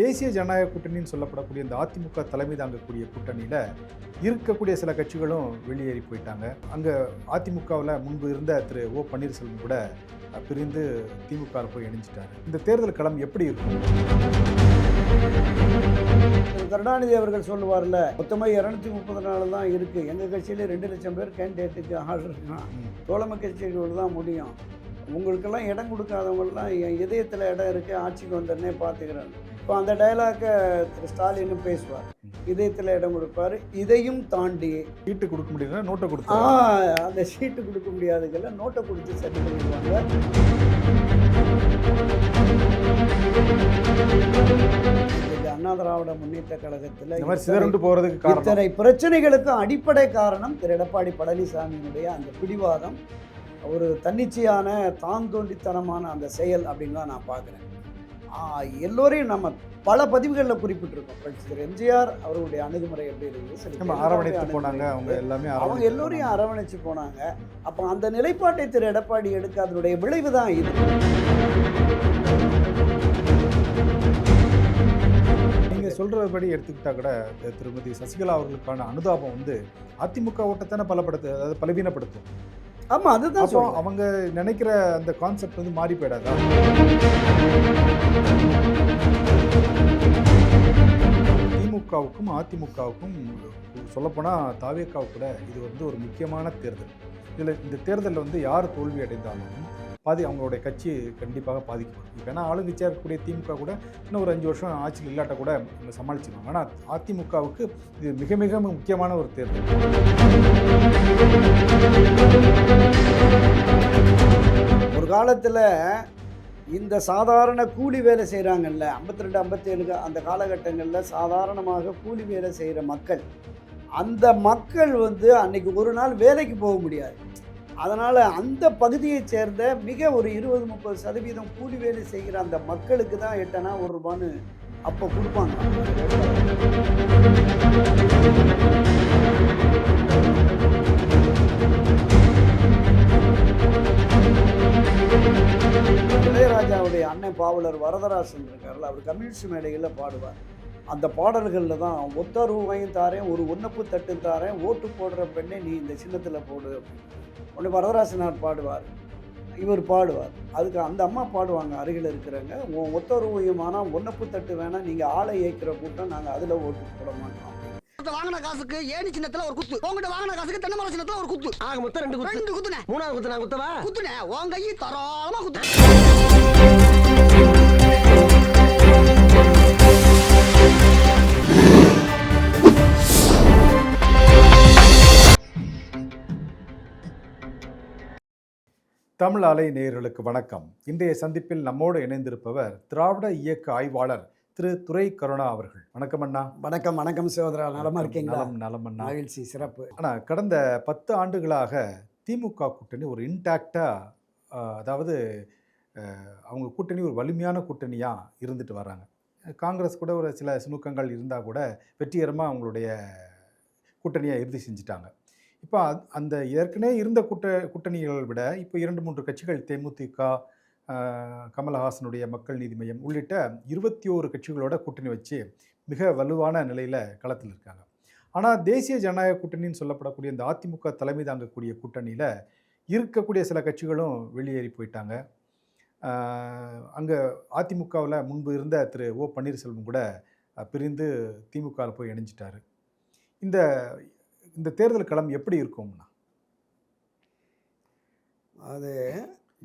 தேசிய ஜனநாயக கூட்டணின்னு சொல்லப்படக்கூடிய இந்த அதிமுக தலைமை தாங்கக்கூடிய கூட்டணியில் இருக்கக்கூடிய சில கட்சிகளும் வெளியேறி போயிட்டாங்க. அங்கே அதிமுகவில் முன்பு இருந்த திரு ஓ பன்னீர்செல்வம் கூட பிரிந்து திமுகவில் போய் இணைஞ்சிட்டாரு. இந்த தேர்தல் களம் எப்படி இருக்கும்? கருணாநிதி அவர்கள் சொல்லுவார்ல, மொத்தமாக 234 தான் இருக்குது, எங்கள் கட்சியிலே 2 லட்சம் பேர் கேண்டிடேட்டுக்கு ஆர்டர் இருக்கான், தோழமை கட்சிகள் தான் முடியும், உங்களுக்கெல்லாம் இடம் கொடுக்காதவங்களாம் என் இதயத்தில் இடம் இருக்குது, ஆட்சிக்கு வந்தோடனே பார்த்துக்கிறேன். இப்போ அந்த டைலாக்கை திரு ஸ்டாலினும் பேசுவார், இதயத்தில் இடம் கொடுப்பார். இதையும் தாண்டி சீட்டு கொடுக்க முடியல, நோட்டை கொடுத்து அந்த சீட்டு கொடுக்க முடியாதுக்கெல்லாம் நோட்டை கொடுத்து சரி பண்ணிடுவாங்க. அண்ணா திராவிட முன்னேற்ற கழகத்தில் சிதறண்டு போறதுக்கு இத்தனை பிரச்சனைகளுக்கு அடிப்படை காரணம் திரு எடப்பாடி பழனிசாமியினுடைய அந்த பிடிவாதம், ஒரு தன்னிச்சையான தான் தோண்டித்தனமான அந்த செயல் அப்படின்னு தான் நான் பார்க்குறேன். எல்லோரையும் நம்ம பல பதிவுகளில் குறிப்பிட்டிருக்கோம். திரு எம்ஜிஆர் அவர்களுடைய அணுகுமுறை எப்படி இருக்குது, அரவணைத்து போனாங்க, அவங்க எல்லோரையும் அரவணைச்சு போனாங்க. அப்போ அந்த நிலைப்பாட்டை திரு எடப்பாடி எடுக்காதனுடைய விளைவு தான் இது. நீங்கள் சொல்கிறபடி எடுத்துக்கிட்டா கூட திருமதி சசிகலா அவர்களுக்கான அனுதாபம் வந்து அதிமுக ஓட்டத்தானே அதாவது பலவீனப்படுத்தும். ஆமாம், அதுதான் அவங்க நினைக்கிற அந்த கான்செப்ட் வந்து மாறி போயிடாதா? திமுகவுக்கும் அதிமுகவுக்கும் சொல்லப்போனால் தாவேக்காவுக்கு கூட இது வந்து ஒரு முக்கியமான தேர்தல். இதில் இந்த தேர்தலில் வந்து யார் தோல்வி அடைந்தாலும் அவங்களுடைய கட்சி கண்டிப்பாக பாதிக்கப்படும். இப்போ ஏன்னா ஆளுங்கட்சியாக இருக்கக்கூடிய திமுக கூட இன்னும் ஒரு 5 வருஷம் ஆட்சியில் இல்லாட்ட கூட அவங்க சமாளிச்சிருவாங்க. ஆனால் அதிமுகவுக்கு இது மிக மிக முக்கியமான ஒரு தேர்தல். ஒரு காலத்தில் இந்த சாதாரண கூலி வேலை செய்கிறாங்கல்ல, 52 57 அந்த காலகட்டங்களில் சாதாரணமாக கூலி வேலை செய்கிற மக்கள், அந்த மக்கள் வந்து அன்னைக்கு ஒரு நாள் வேலைக்கு போக முடியாது. அதனால் அந்த பகுதியைச் சேர்ந்த மிக ஒரு 20-30% கூலி வேலை செய்கிற அந்த மக்களுக்கு தான் 8 அணா 1 ரூபான்னு அப்போ கொடுப்பாங்க. இளையராஜாவுடைய அண்ணன் பாவலர் வரதராசன் இருக்கார்ல, அவர் கம்யூனிஸ்ட் மேடைகளில் பாடுவார். அந்த பாடல்களில் தான் ஒத்த ரூபாயும் தாரேன், ஒரு ஒன்னப்பு தட்டு தாரேன், ஓட்டு போடுற பெண்ணை நீ இந்த சின்னத்தில் போடு அப்படின்னு உடனே வரதராசனார் பாடுவார், இவர் பாடுவார். அதுக்கு அந்த அம்மா பாடுவாங்க, அருகில் இருக்கிறவங்க, ஒத்த ரூபாயும் ஆனால் ஒன்னப்பு தட்டு வேணாம், நீங்கள் ஆளை ஏற்கிற கூட்டம், நாங்கள் அதில் ஓட்டு போட மாட்டோம். வாங்கின காசுக்கு ஏணி சின்னத்துல ஒரு குத்து, உங்ககிட்ட வாங்கின காசுக்கு தென்னை மரம் சின்னத்துல ஒரு குத்து, ஆக மொத்தம் 2 குத்துனேன். 3ஆவது குத்து நான் குத்தவா குத்துனேன், உன் கையை தாராளமா குத்து. தமிழ் அலை நேயர்களுக்கு வணக்கம். இன்றைய சந்திப்பில் நம்மோடு இணைந்திருப்பவர் திராவிட இயக்க ஆய்வாளர் திரு துரை கருணா அவர்கள். வணக்கம் அண்ணா. வணக்கம். வணக்கம் சகோதரா, நலமா இருக்கீங்களா? நலம் அண்ணா, மகிழ்ச்சி, சிறப்பு. ஆனால் கடந்த 10 ஆண்டுகளாக திமுக கூட்டணி ஒரு இன்டாக்டாக, அதாவது அவங்க கூட்டணி ஒரு வலிமையான கூட்டணியாக இருந்துட்டு வராங்க. காங்கிரஸ் கூட ஒரு சில சுணுக்கங்கள் இருந்தால் கூட வெற்றிகரமாக அவங்களுடைய கூட்டணியை இறுதி செஞ்சுட்டாங்க. இப்போ அந்த ஏற்கனவே இருந்த கூட்டணிகளை விட இப்போ 2-3 கட்சிகள், தேமுதிக, கமலஹாசனுடைய மக்கள் நீதி மையம் உள்ளிட்ட 21 கட்சிகளோட கூட்டணி வச்சு மிக வலுவான நிலையில் களத்தில் இருக்காங்க. ஆனால் தேசிய ஜனநாயக கூட்டணின்னு சொல்லப்படக்கூடிய இந்த அதிமுக தலைமை தாங்கக்கூடிய கூட்டணியில் இருக்கக்கூடிய சில கட்சிகளும் வெளியேறி போயிட்டாங்க. அங்கே அதிமுகவில் முன்பு இருந்த திரு ஓ பன்னீர்செல்வம் கூட பிரிந்து திமுகவில் போய் இணைஞ்சிட்டாரு. இந்த தேர்தல் களம் எப்படி இருக்கும்னா? அது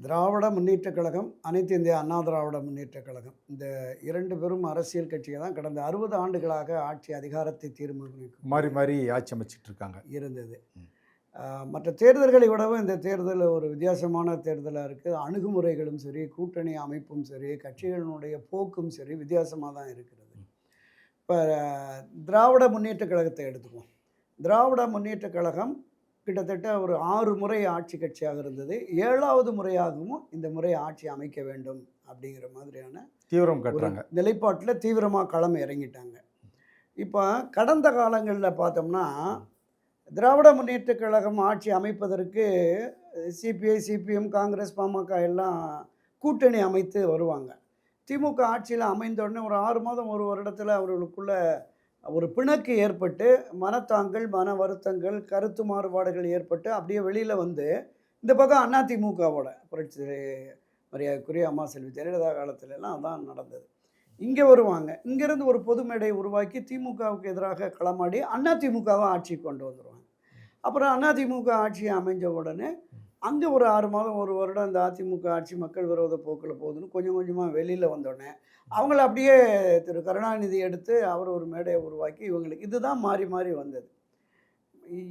திராவிட முன்னேற்ற கழகம், அனைத்து இந்திய அண்ணா திராவிட முன்னேற்ற கழகம், இந்த 2 பெரும் அரசியல் கட்சிகள் தான் கடந்த 60 ஆண்டுகளாக ஆட்சி அதிகாரத்தை தீர்மானிக்கும் மாறி ஆட்சி அமைச்சிட்டு இருக்காங்க இருந்தது. மற்ற தேர்தல்களை விடவும் இந்த தேர்தல் ஒரு வித்தியாசமான தேர்தலாக இருக்குது. அணுகுமுறைகளும் சரி, கூட்டணி அமைப்பும் சரி, கட்சிகளினுடைய போக்கும் சரி வித்தியாசமாக தான் இருக்கிறது. இப்போ திராவிட முன்னேற்ற கழகத்தை எடுத்துக்குவோம். திராவிட முன்னேற்ற கழகம் கிட்டத்தட்ட ஒரு 6 முறை ஆட்சி கட்சியாக இருந்தது. 7வது முறையாகவும் இந்த முறை ஆட்சி அமைக்க வேண்டும் அப்படிங்கிற மாதிரியான தீவிரம் கட்டுறாங்க, நிலைப்பாட்டில் தீவிரமாக களம் இறங்கிட்டாங்க. இப்போ கடந்த காலங்களில் பார்த்தோம்னா திராவிட முன்னேற்ற கழகம் ஆட்சி அமைப்பதற்கு சிபிஐ, சிபிஎம், காங்கிரஸ், பாமக எல்லாம் கூட்டணி அமைத்து வருவாங்க. திமுக ஆட்சியில் அமைந்த உடனே ஒரு 6 மாதம் ஒரு வருடத்தில் அவர்களுக்குள்ள ஒரு பிணக்கு ஏற்பட்டு மனத்தாங்கள் மன வருத்தங்கள் கருத்து மாறுபாடுகள் ஏற்பட்டு அப்படியே வெளியில் வந்து இந்த பக்கம் அதிமுகவோட புரட்சி மரியாதைக்குரிய அம்மா செல்வி ஜெயலலிதா காலத்துலலாம் அதான் நடந்தது. இங்கே வருவாங்க, இங்கேருந்து ஒரு பொது மேடை உருவாக்கி திமுகவுக்கு எதிராக களமாடி அதிமுகவை ஆட்சிக்கு கொண்டு வந்துடுவாங்க. அப்புறம் அதிமுக ஆட்சி அமைஞ்ச உடனே அங்கே ஒரு 6 மாதம் ஒரு வருடம் இந்த அதிமுக ஆட்சி மக்கள் விரோத போக்கில் போகுதுன்னு கொஞ்சம் கொஞ்சமாக வெளியில் வந்தோடனே அவங்கள அப்படியே திரு கருணாநிதி எடுத்து அவர் ஒரு மேடையை உருவாக்கி இவங்களுக்கு இதுதான் மாறி மாறி வந்தது.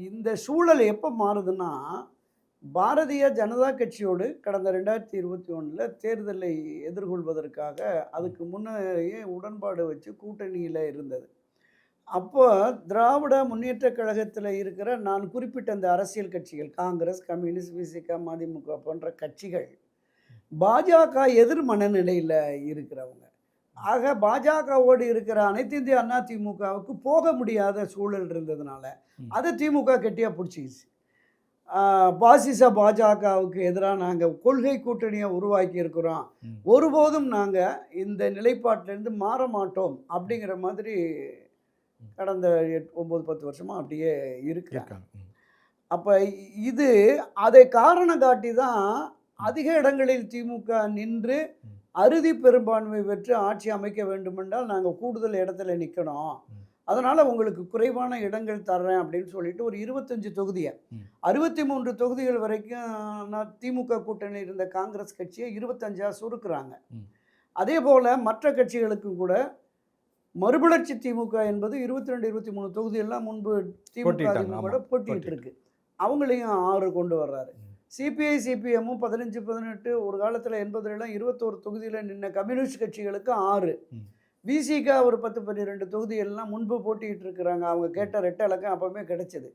இந்த சூழல் எப்போ மாறுதுன்னா, பாரதிய ஜனதா கட்சியோடு கடந்த 2021 தேர்தலை எதிர்கொள்வதற்காக அதுக்கு முன்னையே உடன்பாடு வச்சு கூட்டணியில் இருந்தது. அப்போ திராவிட முன்னேற்ற கழகத்தில் இருக்கிற நான் குறிப்பிட்ட அந்த அரசியல் கட்சிகள் காங்கிரஸ், கம்யூனிஸ்ட், விசிக, மதிமுக போன்ற கட்சிகள் பாஜக எதிர் மனநிலையில் இருக்கிறவங்க. ஆக பாஜகவோடு இருக்கிற அனைத்து இந்திய அண்ணா திமுகவுக்கு போக முடியாத சூழல் இருந்ததுனால அதை திமுக கெட்டியாக பிடிச்சிக்கிச்சு. பாசிச பாஜகவுக்கு எதிராக நாங்கள் கொள்கை கூட்டணியை உருவாக்கி இருக்கிறோம், ஒருபோதும் நாங்கள் இந்த நிலைப்பாட்டிலேருந்து மாற மாட்டோம் அப்படிங்கிற மாதிரி கடந்த 9-10 வருஷமாக அப்படியே இருக்கிறாங்க. அப்போ இது அதை காரணம் காட்டி தான் அதிக இடங்களில் திமுக நின்று அறுதி பெரும்பான்மை பெற்று ஆட்சி அமைக்க வேண்டுமென்றால் நாங்கள் கூடுதல் இடத்துல நிற்கணும், அதனால் உங்களுக்கு குறைவான இடங்கள் தர்றேன் அப்படின்னு சொல்லிட்டு ஒரு 25 தொகுதியை 63 தொகுதிகள் வரைக்கும் திமுக கூட்டணியில் இருந்த காங்கிரஸ் கட்சியை 25ஆக சுருக்குறாங்க. அதே போல் மற்ற கட்சிகளுக்கும் கூட மறுமலர்ச்சி திமுக என்பது 22-23 தொகுதியெல்லாம் முன்பு திமுக போட்டிட்டு இருக்கு, அவங்களையும் 6 கொண்டு வர்றாரு. சிபிஐ சிபிஎம்மும் 15-18 ஒரு காலத்தில் 80 21 தொகுதியில் நின்ன கம்யூனிஸ்ட் கட்சிகளுக்கு 6, விசிக ஒரு 10-12 தொகுதியெல்லாம் முன்பு போட்டிகிட்டு இருக்கிறாங்க, அவங்க கேட்ட ரெட்டை இலக்கம் அப்போவுமே கிடைச்சது,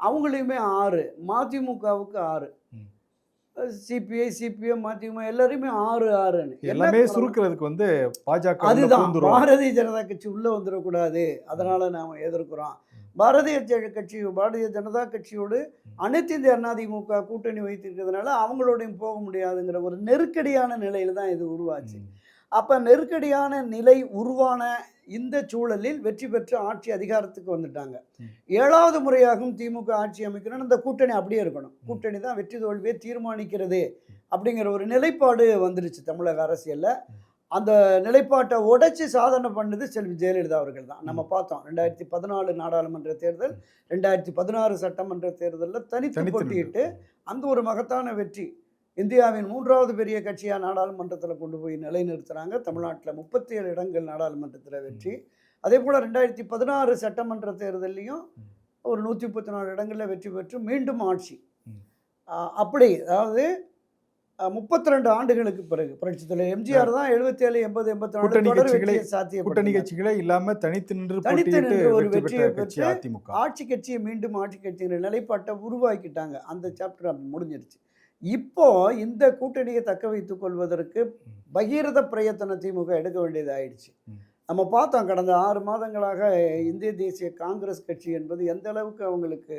அவங்களையுமே 6, மதிமுகவுக்கு 6, சிபிஐ சிபிஎம் மதிமுக எல்லாருமே 6-6ன்னு எல்லாமே சுருக்கிறதுக்கு வந்து பாஜக அதுதான் பாரதிய ஜனதா கட்சி உள்ளே வந்துடக்கூடாது, அதனால் நாம் எதிர்க்கிறோம். பாரதிய ஜனதா கட்சியோடு அனைத்து இந்திய அதிமுக கூட்டணி வைத்திருக்கிறதுனால அவங்களோடையும் போக முடியாதுங்கிற ஒரு நெருக்கடியான நிலையில் தான் இது உருவாச்சு. அப்போ நெருக்கடியான நிலை உருவான இந்த சூழலில் வெற்றி பெற்று ஆட்சி அதிகாரத்துக்கு வந்துட்டாங்க. 7வது முறையாகவும் திமுக ஆட்சி அமைக்கணும்னு இந்த கூட்டணி அப்படியே இருக்கணும், கூட்டணி தான் வெற்றி தோல்வியை தீர்மானிக்கிறது அப்படிங்கிற ஒரு நிலைப்பாடு வந்துருச்சு தமிழக அரசியலில். அந்த நிலைப்பாட்டை உடைச்சி சாதனை பண்ணது செல்வி ஜெயலலிதா அவர்கள் தான். நம்ம பார்த்தோம் 2014 நாடாளுமன்ற தேர்தல், 2016 சட்டமன்ற தேர்தலில் தனித்து போட்டியிட்டு அந்த ஒரு மகத்தான வெற்றி, இந்தியாவின் 3வது பெரிய கட்சியாக நாடாளுமன்றத்தில் கொண்டு போய் நிலைநிறுத்துகிறாங்க. தமிழ்நாட்டில் 37 இடங்கள் நாடாளுமன்றத்தில் வெற்றி. அதே போல் 2016 சட்டமன்ற தேர்தலையும் ஒரு 134 இடங்களில் வெற்றி பெற்று மீண்டும் ஆட்சி. அப்படி அதாவது 32 ஆண்டுகளுக்கு பிறகு புரட்சி தலைவர் எம்ஜிஆர் தான் 77, 80, 84 சாத்திய கூட்டணி கட்சிகளே இல்லாம தனித்து நின்று ஒரு வெற்றியை பெற்று ஆட்சி கட்சியை மீண்டும் ஆட்சி கட்சிங்கிற நிலைப்பாட்டை உருவாக்கிட்டாங்க. அந்த சாப்டர் அப்படி முடிஞ்சிருச்சு. இப்போ இந்த கூட்டணியை தக்க வைத்துக் கொள்வதற்கு பகீரத பிரயத்தன திமுக எடுக்க வேண்டியது ஆயிடுச்சு. நம்ம பார்த்தோம் கடந்த 6 மாதங்களாக இந்திய தேசிய காங்கிரஸ் கட்சி என்பது எந்த அளவுக்கு அவங்களுக்கு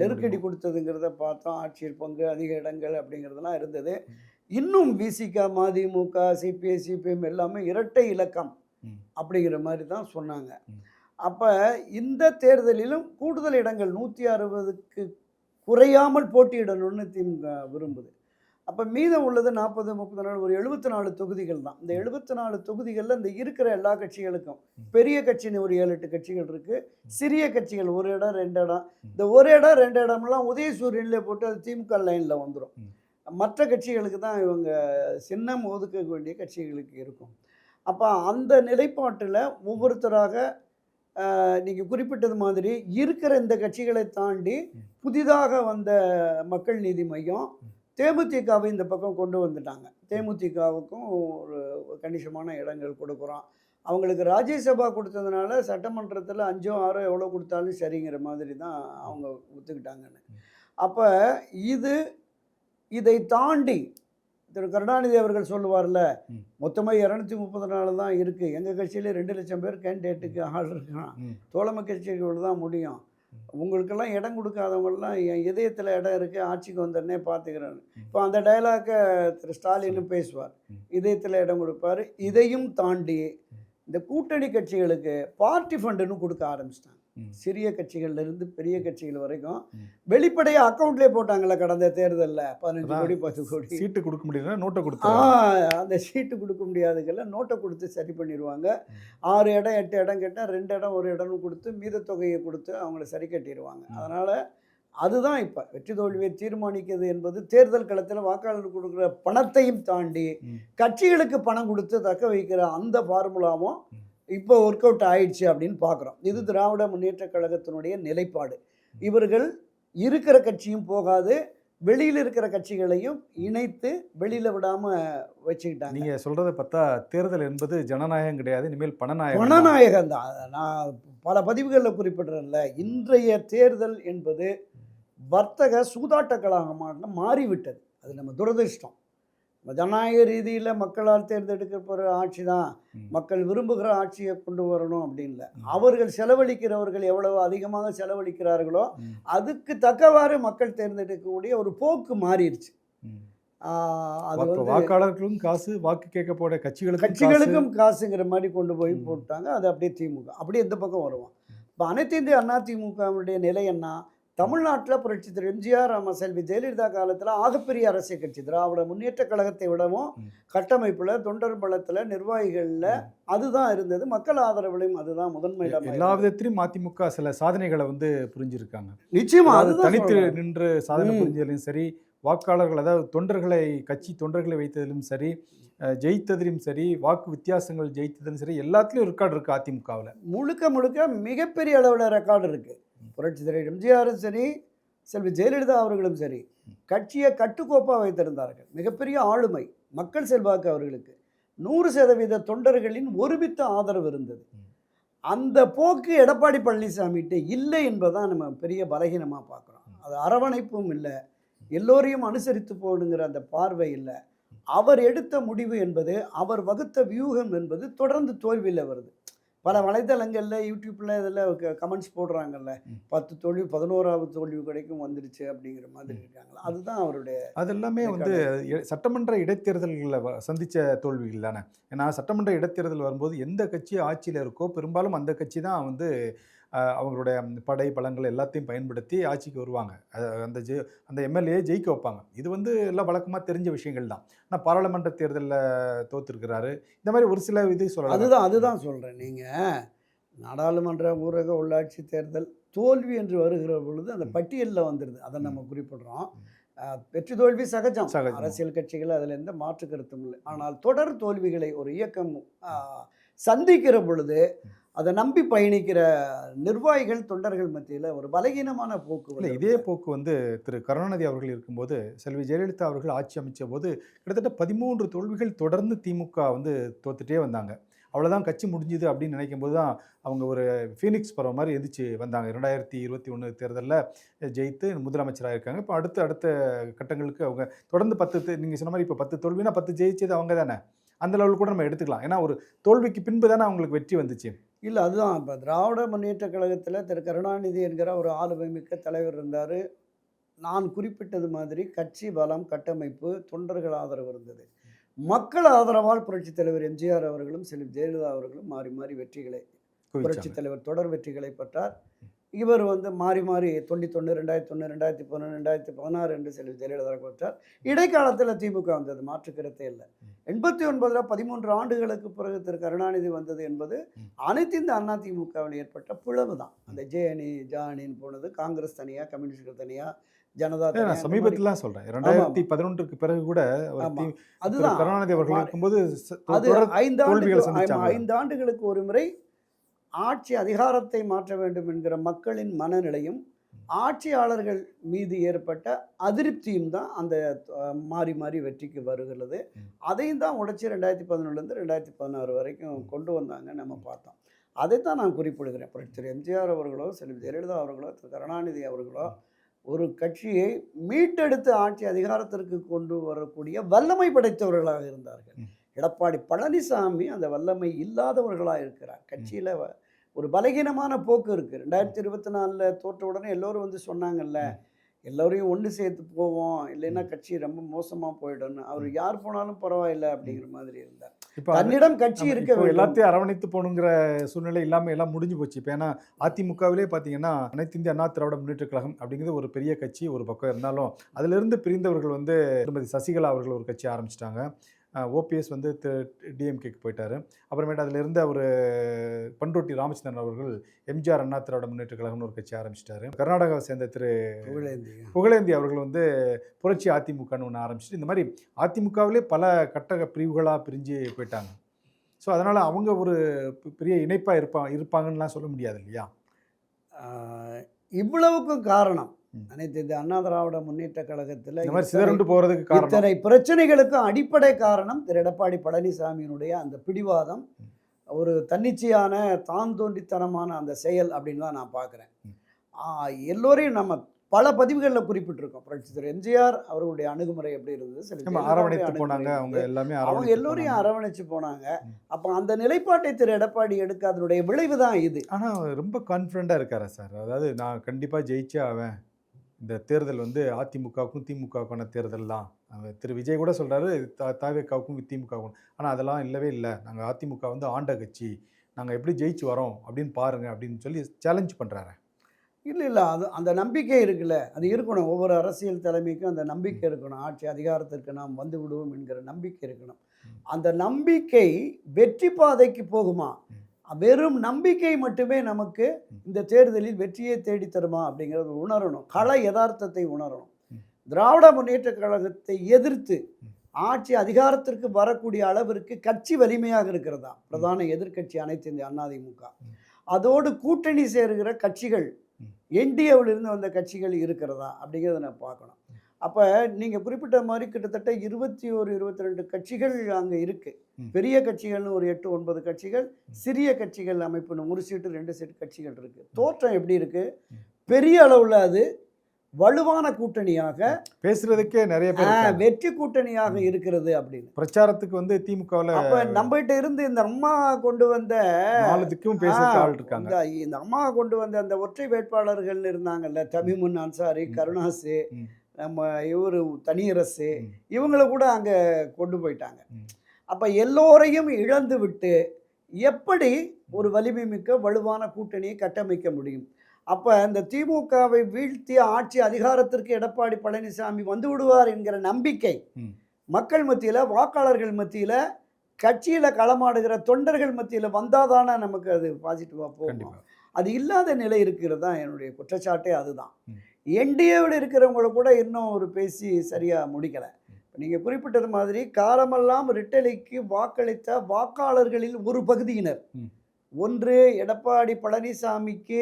நெருக்கடி கொடுத்ததுங்கிறத பார்த்தோம். ஆட்சியில் பங்கு, அதிக இடங்கள் அப்படிங்கிறதுலாம் இருந்தது. இன்னும் விசிக, மதிமுக, சிபிஐ சிபிஎம் எல்லாமே இரட்டை இலக்கம் அப்படிங்கிற மாதிரி தான் சொன்னாங்க. அப்போ இந்த தேர்தலிலும் கூடுதல் இடங்கள் 160க்கு குறையாமல் போட்டியிடணும்னு திமுக விரும்புது. அப்போ மீதம் உள்ளது 40-30 நாள் ஒரு 74 தொகுதிகள் தான். இந்த 74 தொகுதிகளில் இந்த இருக்கிற எல்லா கட்சிகளுக்கும் பெரிய கட்சின்னு ஒரு 7-8 கட்சிகள் இருக்குது, சிறிய கட்சிகள் 1 இடம் 2 இடம், இந்த 1 இடம் 2 இடம்லாம் உதயசூரியனில் போட்டு அது திமுக லைனில் வந்துடும். மற்ற கட்சிகளுக்கு தான் இவங்க சின்னம் ஒதுக்க வேண்டிய கட்சிகளுக்கு இருக்கும். அப்போ அந்த நிலைப்பாட்டில் ஒவ்வொருத்தராக நீங்கள் குறிப்பிட்டது மாதிரி இருக்கிற இந்த கட்சிகளை தாண்டி புதிதாக வந்த மக்கள் நீதி மையம் தேமுதிகவை இந்த பக்கம் கொண்டு வந்துட்டாங்க. தேமுதிகவுக்கும் ஒரு கணிசமான இடங்கள் கொடுக்குறோம். அவங்களுக்கு ராஜ்யசபா கொடுத்ததுனால சட்டமன்றத்தில் 5-6 எவ்வளோ கொடுத்தாலும் சரிங்கிற மாதிரி தான் அவங்க ஒத்துக்கிட்டாங்கன்னு. அப்போ இதை தாண்டி திரு கருணாநிதி அவர்கள் சொல்லுவார்ல, மொத்தமாக 234 தான் இருக்குது, எங்கள் கட்சியில் 2 லட்சம் பேர் கேண்டிடேட்டுக்கு ஆள் இருக்கான், தோழமை கட்சிகளோடு தான் முடியும், உங்களுக்கெல்லாம் இடம் கொடுக்காதவங்கலாம் என் இதயத்தில் இடம் இருக்குது, ஆட்சிக்கு வந்தோடனே பார்த்துக்கிறேன். இப்போ அந்த டயலாக்கை திரு ஸ்டாலினும் பேசுவார், இதயத்தில் இடம் கொடுப்பார். இதையும் தாண்டி இந்த கூட்டணி கட்சிகளுக்கு பார்ட்டி ஃபண்டுன்னு கொடுக்க ஆரம்பிச்சிட்டாங்க. சிறிய கட்சிகள்லேருந்து பெரிய கட்சிகள் வரைக்கும் வெளிப்படையாக அக்கௌண்ட்லேயே போட்டாங்கல்ல கடந்த தேர்தலில் 15 கோடி 10 கோடி. சீட்டு கொடுக்க முடியல, நோட்டை கொடுத்து அந்த சீட்டு கொடுக்க முடியாதுக்கெல்லாம் நோட்டை கொடுத்து சரி பண்ணிடுவாங்க. 6 இடம் 8 இடம் கேட்டால் 2 இடம் 1 இடம்னு கொடுத்து மீத தொகையை கொடுத்து அவங்கள சரி கட்டிடுவாங்க. அதனால் அதுதான் இப்போ வெற்றி தோல்வியை தீர்மானிக்கிறது என்பது தேர்தல் களத்தில் வாக்காளர் கொடுக்குற பணத்தையும் தாண்டி கட்சிகளுக்கு பணம் கொடுத்து தக்க வைக்கிற அந்த ஃபார்முலாவும் இப்போ ஒர்க் அவுட் ஆயிடுச்சு அப்படின்னு பார்க்குறோம். இது திராவிட முன்னேற்ற கழகத்தினுடைய நிலைப்பாடு. இவர்கள் இருக்கிற கட்சியும் போகாது, வெளியில் இருக்கிற கட்சிகளையும் இணைத்து வெளியில் விடாமல் வச்சுக்கிட்டாங்க. நீங்கள் சொல்கிறத பார்த்தா தேர்தல் என்பது ஜனநாயகம் கிடையாது, இனிமேல் பணநாயகம் தான். நான் பல பதிவுகளில் குறிப்பிட்றேன்ல, இன்றைய தேர்தல் என்பது வர்த்தக சூதாட்ட கழகமாக மாறிவிட்டது. அது நம்ம துரதிர்ஷ்டம். ஜனநாயக ரீதியில் மக்களால் தேர்ந்தெடுக்கப்படுற ஆட்சி தான் மக்கள் விரும்புகிற ஆட்சியை கொண்டு வரணும் அப்படின்னு. அவர்கள் செலவழிக்கிறவர்கள் எவ்வளவு அதிகமாக செலவழிக்கிறார்களோ அதுக்கு தக்கவாறு மக்கள் தேர்ந்தெடுக்கக்கூடிய ஒரு போக்கு மாறிடுச்சு. அது வந்து வாக்காளர்களும் காசு, வாக்கு கேட்க போட கட்சிகளுக்கும் காசுங்கிற மாதிரி கொண்டு போய் போட்டாங்க. அது அப்படியே திமுக அப்படியே எந்த பக்கம் வருவான். இப்போ அனைத்து இந்திய அண்ணா திமுகவுடைய நிலை என்ன? தமிழ்நாட்டில் புரட்சி திரு எம்ஜிஆர் செல்வி ஜெயலலிதா காலத்தில் ஆகப்பெரிய அரசியல் கட்சி திராவிட முன்னேற்ற கழகத்தை விடவும் கட்டமைப்பில், தொண்டர் பலத்தில், நிர்வாகிகளில் அதுதான் இருந்தது. மக்கள் ஆதரவுலையும் அதுதான் முதன்மை இடம். எல்லா விதத்திலும் அதிமுக சில சாதனைகளை வந்து புரிஞ்சிருக்காங்க. நிச்சயமா அது தனித்து நின்று சாதனை புரிஞ்சதிலும் சரி, வாக்காளர்கள் அதாவது தொண்டர்களை, கட்சி தொண்டர்களை வைத்ததிலும் சரி, ஜெயித்ததிலும் சரி, வாக்கு வித்தியாசங்கள் ஜெயித்ததிலும் சரி, எல்லாத்துலேயும் ரெக்கார்டு இருக்குது அதிமுகவில். முழுக்க மிகப்பெரிய அளவில் ரெக்கார்டு இருக்குது. புரட்சி திரு எம்ஜிஆரும் சரி, செல்வி ஜெயலலிதா அவர்களும் சரி, கட்சியை கட்டுக்கோப்பாக வைத்திருந்தார்கள். மிகப்பெரிய ஆளுமை, மக்கள் செல்வாக்கு அவர்களுக்கு. 100% தொண்டர்களின் ஒருமித்த ஆதரவு இருந்தது. அந்த போக்கு எடப்பாடி பழனிசாமிகிட்ட இல்லை என்பதுதான் நம்ம பெரிய பலகீனமாக பார்க்குறோம். அது அரவணைப்பும் இல்லை, எல்லோரையும் அனுசரித்து போகணுங்கிற அந்த பார்வை இல்லை. அவர் எடுத்த முடிவு என்பது, அவர் வகுத்த வியூகம் என்பது தொடர்ந்து தோல்வியில் வருது. பல வலைதளங்களில், யூடியூப்பில் இதில் கமெண்ட்ஸ் போடுறாங்கல்ல, 10 தோல்வி 11ஆவது தோல்வி கிடைக்கும் வந்துடுச்சு அப்படிங்கிற மாதிரி இருக்காங்களா. அதுதான் அவருடைய அது எல்லாமே வந்து சட்டமன்ற இடைத்தேர்தல்களில் சந்தித்த தோல்விகள் தானே. ஏன்னா சட்டமன்ற இடைத்தேர்தல் வரும்போது எந்த கட்சி ஆட்சியில் இருக்கோ பெரும்பாலும் அந்த கட்சி தான் வந்து அவங்களுடைய படை பலங்கள் எல்லாத்தையும் பயன்படுத்தி ஆட்சிக்கு வருவாங்க. அந்த எம்எல்ஏ ஜெயிக்க வைப்பாங்க. இது வந்து எல்லாம் வழக்கமாக தெரிஞ்ச விஷயங்கள் தான். ஆனால் பாராளுமன்ற தேர்தலில் தோற்றுருக்கிறாரு. இந்த மாதிரி ஒரு சில இது சொல்லலாம். அதுதான் சொல்கிறேன். நீங்கள் நாடாளுமன்ற, ஊரக, உள்ளாட்சி தேர்தல் தோல்வி என்று வருகிற பொழுது அந்த பட்டியலில் வந்துடுது. அதை நம்ம குறிப்பிடுறோம். வெற்றி தோல்வி சகஜம். அரசியல் கட்சிகள் அதில் எந்த மாற்று கருத்தும் இல்லை. ஆனால் தொடர் தோல்விகளை ஒரு இயக்கம் சந்திக்கிற பொழுது அதை நம்பி பயணிக்கிற நிர்வாகிகள், தொண்டர்கள் மத்தியில் ஒரு பலகீனமான போக்கு. இல்லை, இதே போக்கு வந்து திரு கருணாநிதி அவர்கள் இருக்கும்போது, செல்வி ஜெயலலிதா அவர்கள் ஆட்சி அமைச்ச போது கிட்டத்தட்ட 13 தோல்விகள் தொடர்ந்து திமுக வந்து தோத்துட்டே வந்தாங்க. அவ்வளோதான், கட்சி முடிஞ்சுது அப்படின்னு நினைக்கும் போது தான் அவங்க ஒரு ஃபீனிக்ஸ் பறவை மாதிரி எந்திரிச்சு வந்தாங்க. 2021 தேர்தலில் ஜெயித்து முதலமைச்சராக இருக்காங்க. இப்போ அடுத்த கட்டங்களுக்கு அவங்க தொடர்ந்து 10, நீங்கள் சொன்ன மாதிரி இப்போ 10 தோல்வினா 10 ஜெயிச்சது அவங்க தானே. அந்த லெவல் கூட நம்ம எடுத்துக்கலாம். ஏன்னா ஒரு தோல்விக்கு பின்பு தானே அவங்களுக்கு வெற்றி வந்துச்சு. இல்லை, அதுதான். இப்போ திராவிட முன்னேற்ற கழகத்தில் திரு கருணாநிதி என்கிற ஒரு ஆளுமை மிக்க தலைவர் இருந்தார். நான் குறிப்பிட்டது மாதிரி கட்சி பலம், கட்டமைப்பு, தொண்டர்கள் ஆதரவு இருந்தது. மக்கள் ஆதரவால் புரட்சித் தலைவர் எம்ஜிஆர் அவர்களும் செல்வி ஜெயலலிதா அவர்களும் மாறி மாறி வெற்றிகளை, புரட்சித் தலைவர் தொடர் வெற்றிகளை பெற்றார். இவர் வந்து மாறி 91, 2001, 2011, 2016 என்று செல்வி ஜெயலலிதா பெற்றார். இடைக்காலத்தில் திமுக வந்தது, மாற்றுக்கிறதே இல்லை. 89 13 ஆண்டுகளுக்கு பிறகு திரு கருணாநிதி வந்தது என்பது அனைத்து இந்த அண்ணா திமுகவில் ஏற்பட்ட பிளவு தான். அந்த ஜானின்னு போனது, காங்கிரஸ் தனியாக, கம்யூனிஸ்டுகள் தனியாக, ஜனதா தனியாக. சமீபத்தில் சொல்கிறேன், 2011க்கு பிறகு கூட அதுதான் கருணாநிதி அவர்கள் இருக்கும்போது அது 5 ஆண்டுகளுக்கு ஒரு முறை ஆட்சி அதிகாரத்தை மாற்ற வேண்டும் என்கிற மக்களின் மனநிலையும் ஆட்சியாளர்கள் மீது ஏற்பட்ட அதிருப்தியும் தான் அந்த மாறி வெற்றிக்கு வருகிறது. அதையும் தான் உடைச்சி 2011 2016 வரைக்கும் கொண்டு வந்தாங்க, நம்ம பார்த்தோம். அதைத்தான் நான் குறிப்பிடுகிறேன். திரு எம்ஜிஆர் அவர்களோ, செல்வி ஜெயலலிதா அவர்களோ, திரு கருணாநிதி அவர்களோ ஒரு கட்சியை மீட்டெடுத்து ஆட்சி அதிகாரத்திற்கு கொண்டு வரக்கூடிய வல்லமை படைத்தவர்களாக இருந்தார்கள். எடப்பாடி பழனிசாமி அந்த வல்லமை இல்லாதவர்களாக இருக்கிறார். கட்சியில் ஒரு பலகீனமான போக்கு இருக்குது. 2024 தோற்ற உடனே எல்லோரும் வந்து சொன்னாங்கல்ல, எல்லோரையும் ஒன்று சேர்த்து போவோம், இல்லைன்னா கட்சி ரொம்ப மோசமாக போயிடும்னு. அவர் யார் போனாலும் பரவாயில்லை அப்படிங்கிற மாதிரி இருந்தார். இப்போ தன்னிடம் கட்சி இருக்க இப்போ வேண்டும். எல்லாத்தையும் அரவணைத்து போகணுங்கிற சூழ்நிலை இல்லாமல் எல்லாம் முடிஞ்சு போச்சு. இப்போ ஏன்னா அதிமுகவிலே பார்த்தீங்கன்னா அனைத்து இந்திய அண்ணா திராவிட முன்னேற்ற கழகம் அப்படிங்கிறது ஒரு பெரிய கட்சி ஒரு பக்கம் இருந்தாலும் அதிலிருந்து பிரிந்தவர்கள் வந்து திருமதி சசிகலா அவர்கள் ஒரு கட்சி ஆரம்பிச்சிட்டாங்க. ஓபிஎஸ் வந்து டிஎம்கேக்கு போயிட்டார். அப்புறமேட்டு அதில் இருந்த ஒரு பண்ருட்டி ராமச்சந்திரன் அவர்கள் எம்ஜிஆர் அண்ணா திராவிட முன்னேற்ற கழகம்னு ஒரு கட்சி ஆரம்பிச்சிட்டாரு. கர்நாடகாவை சேர்ந்த திரு புகழேந்தி அவர்கள் வந்து புரட்சி அதிமுகன்னு ஒன்று ஆரம்பிச்சிட்டு இந்த மாதிரி அதிமுகவிலே பல கட்ட பிரிவுகளாக பிரிஞ்சு போயிட்டாங்க. ஸோ அதனால் அவங்க ஒரு பெரிய இணைப்பாக இருப்பாங்கன்னுலாம் சொல்ல முடியாது இல்லையா? இவ்வளவுக்கும் காரணம் அனைத்து இந்த அண்ணா திராவிட முன்னேற்ற கழகத்தில் இந்த மாதிரி சிதறண்டு போகிறதுக்கு காரணம் இத்தனை பிரச்சனைகளுக்கும் அடிப்படை காரணம் திரு எடப்பாடி பழனிசாமியினுடைய அந்த பிடிவாதம், ஒரு தன்னிச்சையான தான் தோன்றித்தனமான அந்த செயல் அப்படின்னு தான் நான் பார்க்குறேன். எல்லோரையும் நம்ம பல பதிவுகளில் குறிப்பிட்டிருக்கோம். புரட்சி திரு எம்ஜிஆர் அவர்களுடைய அணுகுமுறை எப்படி இருந்தது, சில அரவணைத்து போனாங்க. அவங்க எல்லோரையும் அரவணைச்சு போனாங்க. அப்போ அந்த நிலைப்பாட்டை திரு எடப்பாடி எடுக்க அதனுடைய விளைவு தான் இது. ஆனால் ரொம்ப கான்ஃபிடண்ட்டாக இருக்காரா சார்? அதாவது நான் கண்டிப்பாக ஜெயிச்சே ஆவேன், இந்த தேர்தல் வந்து அதிமுகவுக்கும் திமுகவுக்கான தேர்தல் தான். திரு விஜய் கூட சொல்கிறாரு தாவேக்காவுக்கும் திமுகவுக்கும். ஆனால் அதெல்லாம் இல்லவே இல்லை, நாங்கள் அதிமுக வந்து ஆண்ட கட்சி, நாங்கள் எப்படி ஜெயிச்சு வரோம் அப்படின்னு பாருங்கள் அப்படின்னு சொல்லி சேலஞ்ச் பண்ணுறாரு. இல்லை அது அந்த நம்பிக்கை இருக்குல்ல, அது இருக்கணும். ஒவ்வொரு அரசியல் தலைமைக்கும் அந்த நம்பிக்கை இருக்கணும். ஆட்சி அதிகாரத்திற்கு நாம் வந்து விடுவோம் என்கிற நம்பிக்கை இருக்கணும். அந்த நம்பிக்கை வெற்றி பாதைக்கு போகுமா? வெறும் நம்பிக்கை மட்டுமே நமக்கு இந்த தேர்தலில் வெற்றியை தேடித்தருமா அப்படிங்கிறது உணரணும். கள யதார்த்தத்தை உணரணும். திராவிட முன்னேற்ற கழகத்தை எதிர்த்து ஆட்சி அதிகாரத்திற்கு வரக்கூடிய அளவிற்கு கட்சி வலிமையாக இருக்கிறதா? பிரதான எதிர்க்கட்சி அனைத்து இந்திய அண்ணா திமுக, அதோடு கூட்டணி சேருகிற கட்சிகள், என்டிஏவிலிருந்து வந்த கட்சிகள் இருக்கிறதா அப்படிங்கிறத நான் பார்க்கணும். அப்போ நீங்கள் குறிப்பிட்ட மாதிரி கிட்டத்தட்ட 22 கட்சிகள் அங்கே இருக்குது. பெரிய கட்சிகள்னு ஒரு 8-9 கட்சிகள், சிறிய கட்சிகள் அமைப்பு 1 சீட்டு 2 சீட்டு கட்சிகள் இருக்குது. தோற்றம் எப்படி இருக்குது? பெரிய அளவில் அது வலுவான கூட்டணியாக பேசுறதுக்கே நிறைய பேர் வெற்றி கூட்டணியாக இருக்கிறது அப்படின்னு பிரச்சாரத்துக்கு வந்து திமுகவில். அப்போ நம்மகிட்ட இருந்து இந்த அம்மா கொண்டு வந்த இருக்காங்க. இந்த அம்மா கொண்டு வந்த அந்த ஒற்றை வேட்பாளர்கள் இருந்தாங்கல்ல, தமிமுன் அன்சாரி, கருணாசு, நம்ம இவர் தனியரசு, இவங்களை கூட அங்கே கொண்டு போயிட்டாங்க. அப்போ எல்லோரையும் இழந்து விட்டு எப்படி ஒரு வலிமை மிக்க வலுவான கூட்டணியை கட்டமைக்க முடியும்? அப்போ இந்த திமுகவை வீழ்த்தி ஆட்சி அதிகாரத்திற்கு எடப்பாடி பழனிசாமி வந்து விடுவார் என்கிற நம்பிக்கை மக்கள் மத்தியில், வாக்காளர்கள் மத்தியில், கட்சியில் களமாடுகிற தொண்டர்கள் மத்தியில் வந்தாதானே நமக்கு அது பாசிட்டிவாக போகும். அது இல்லாத நிலை இருக்கிறது தான் என்னுடைய குற்றச்சாட்டே. அதுதான் என்டிஏவில் இருக்கிறவங்கள கூட இன்னும் ஒரு பேசி சரியாக முடிக்கலை. நீங்கள் குறிப்பிட்டது மாதிரி காலமெல்லாம் ரெட்டலைக்கு வாக்களித்த வாக்காளர்களில் ஒரு பகுதியினர், ஒன்று எடப்பாடி பழனிசாமிக்கு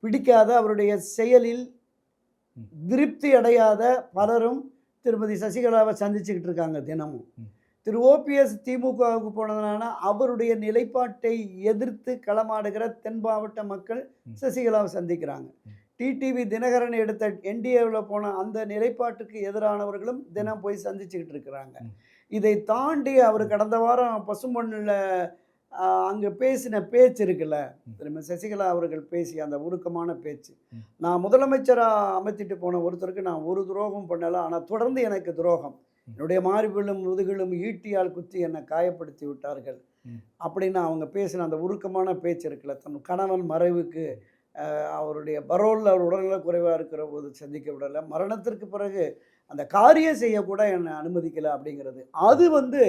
பிடிக்காத, அவருடைய செயலில் திருப்தி அடையாத பலரும் திருமதி சசிகலாவை சந்திச்சுக்கிட்டு இருக்காங்க தினமும். திரு ஓபிஎஸ் திமுகவுக்கு போனதுனால அவருடைய நிலைப்பாட்டை எதிர்த்து களமாடுகிற தென் மாவட்ட மக்கள் சசிகலாவை சந்திக்கிறாங்க. டிடிவி தினகரன் எடுத்த என்டிஏவில் போன அந்த நிலைப்பாட்டுக்கு எதிரானவர்களும் தினம் போய் சந்திச்சுக்கிட்டு இருக்கிறாங்க. இதை தாண்டி அவர் கடந்த வாரம் பசும்பொன்னில் அங்கே பேசின பேச்சு இருக்குல்ல, திரும்ப சசிகலா அவர்கள் பேசிய அந்த உருக்கமான பேச்சு, நான் முதலமைச்சராக அமைத்திட்டு போன ஒருத்தருக்கு நான் ஒரு துரோகம் பண்ணலை, ஆனால் தொடர்ந்து எனக்கு துரோகம், என்னுடைய மார்பிலும் முதுகிலும் ஈட்டியால் குத்தி என்னை காயப்படுத்தி விட்டார்கள் அப்படின்னு அவங்க பேசின அந்த உருக்கமான பேச்சு இருக்குல்ல. தன் கணவன் மறைவுக்கு அவருடைய பரோலில் அவர் உடல்நல குறைவாக இருக்கிற போது சந்திக்க விடலை, மரணத்திற்கு பிறகு அந்த காரியம் செய்யக்கூட என்னை அனுமதிக்கலை அப்படிங்கிறது. அது வந்து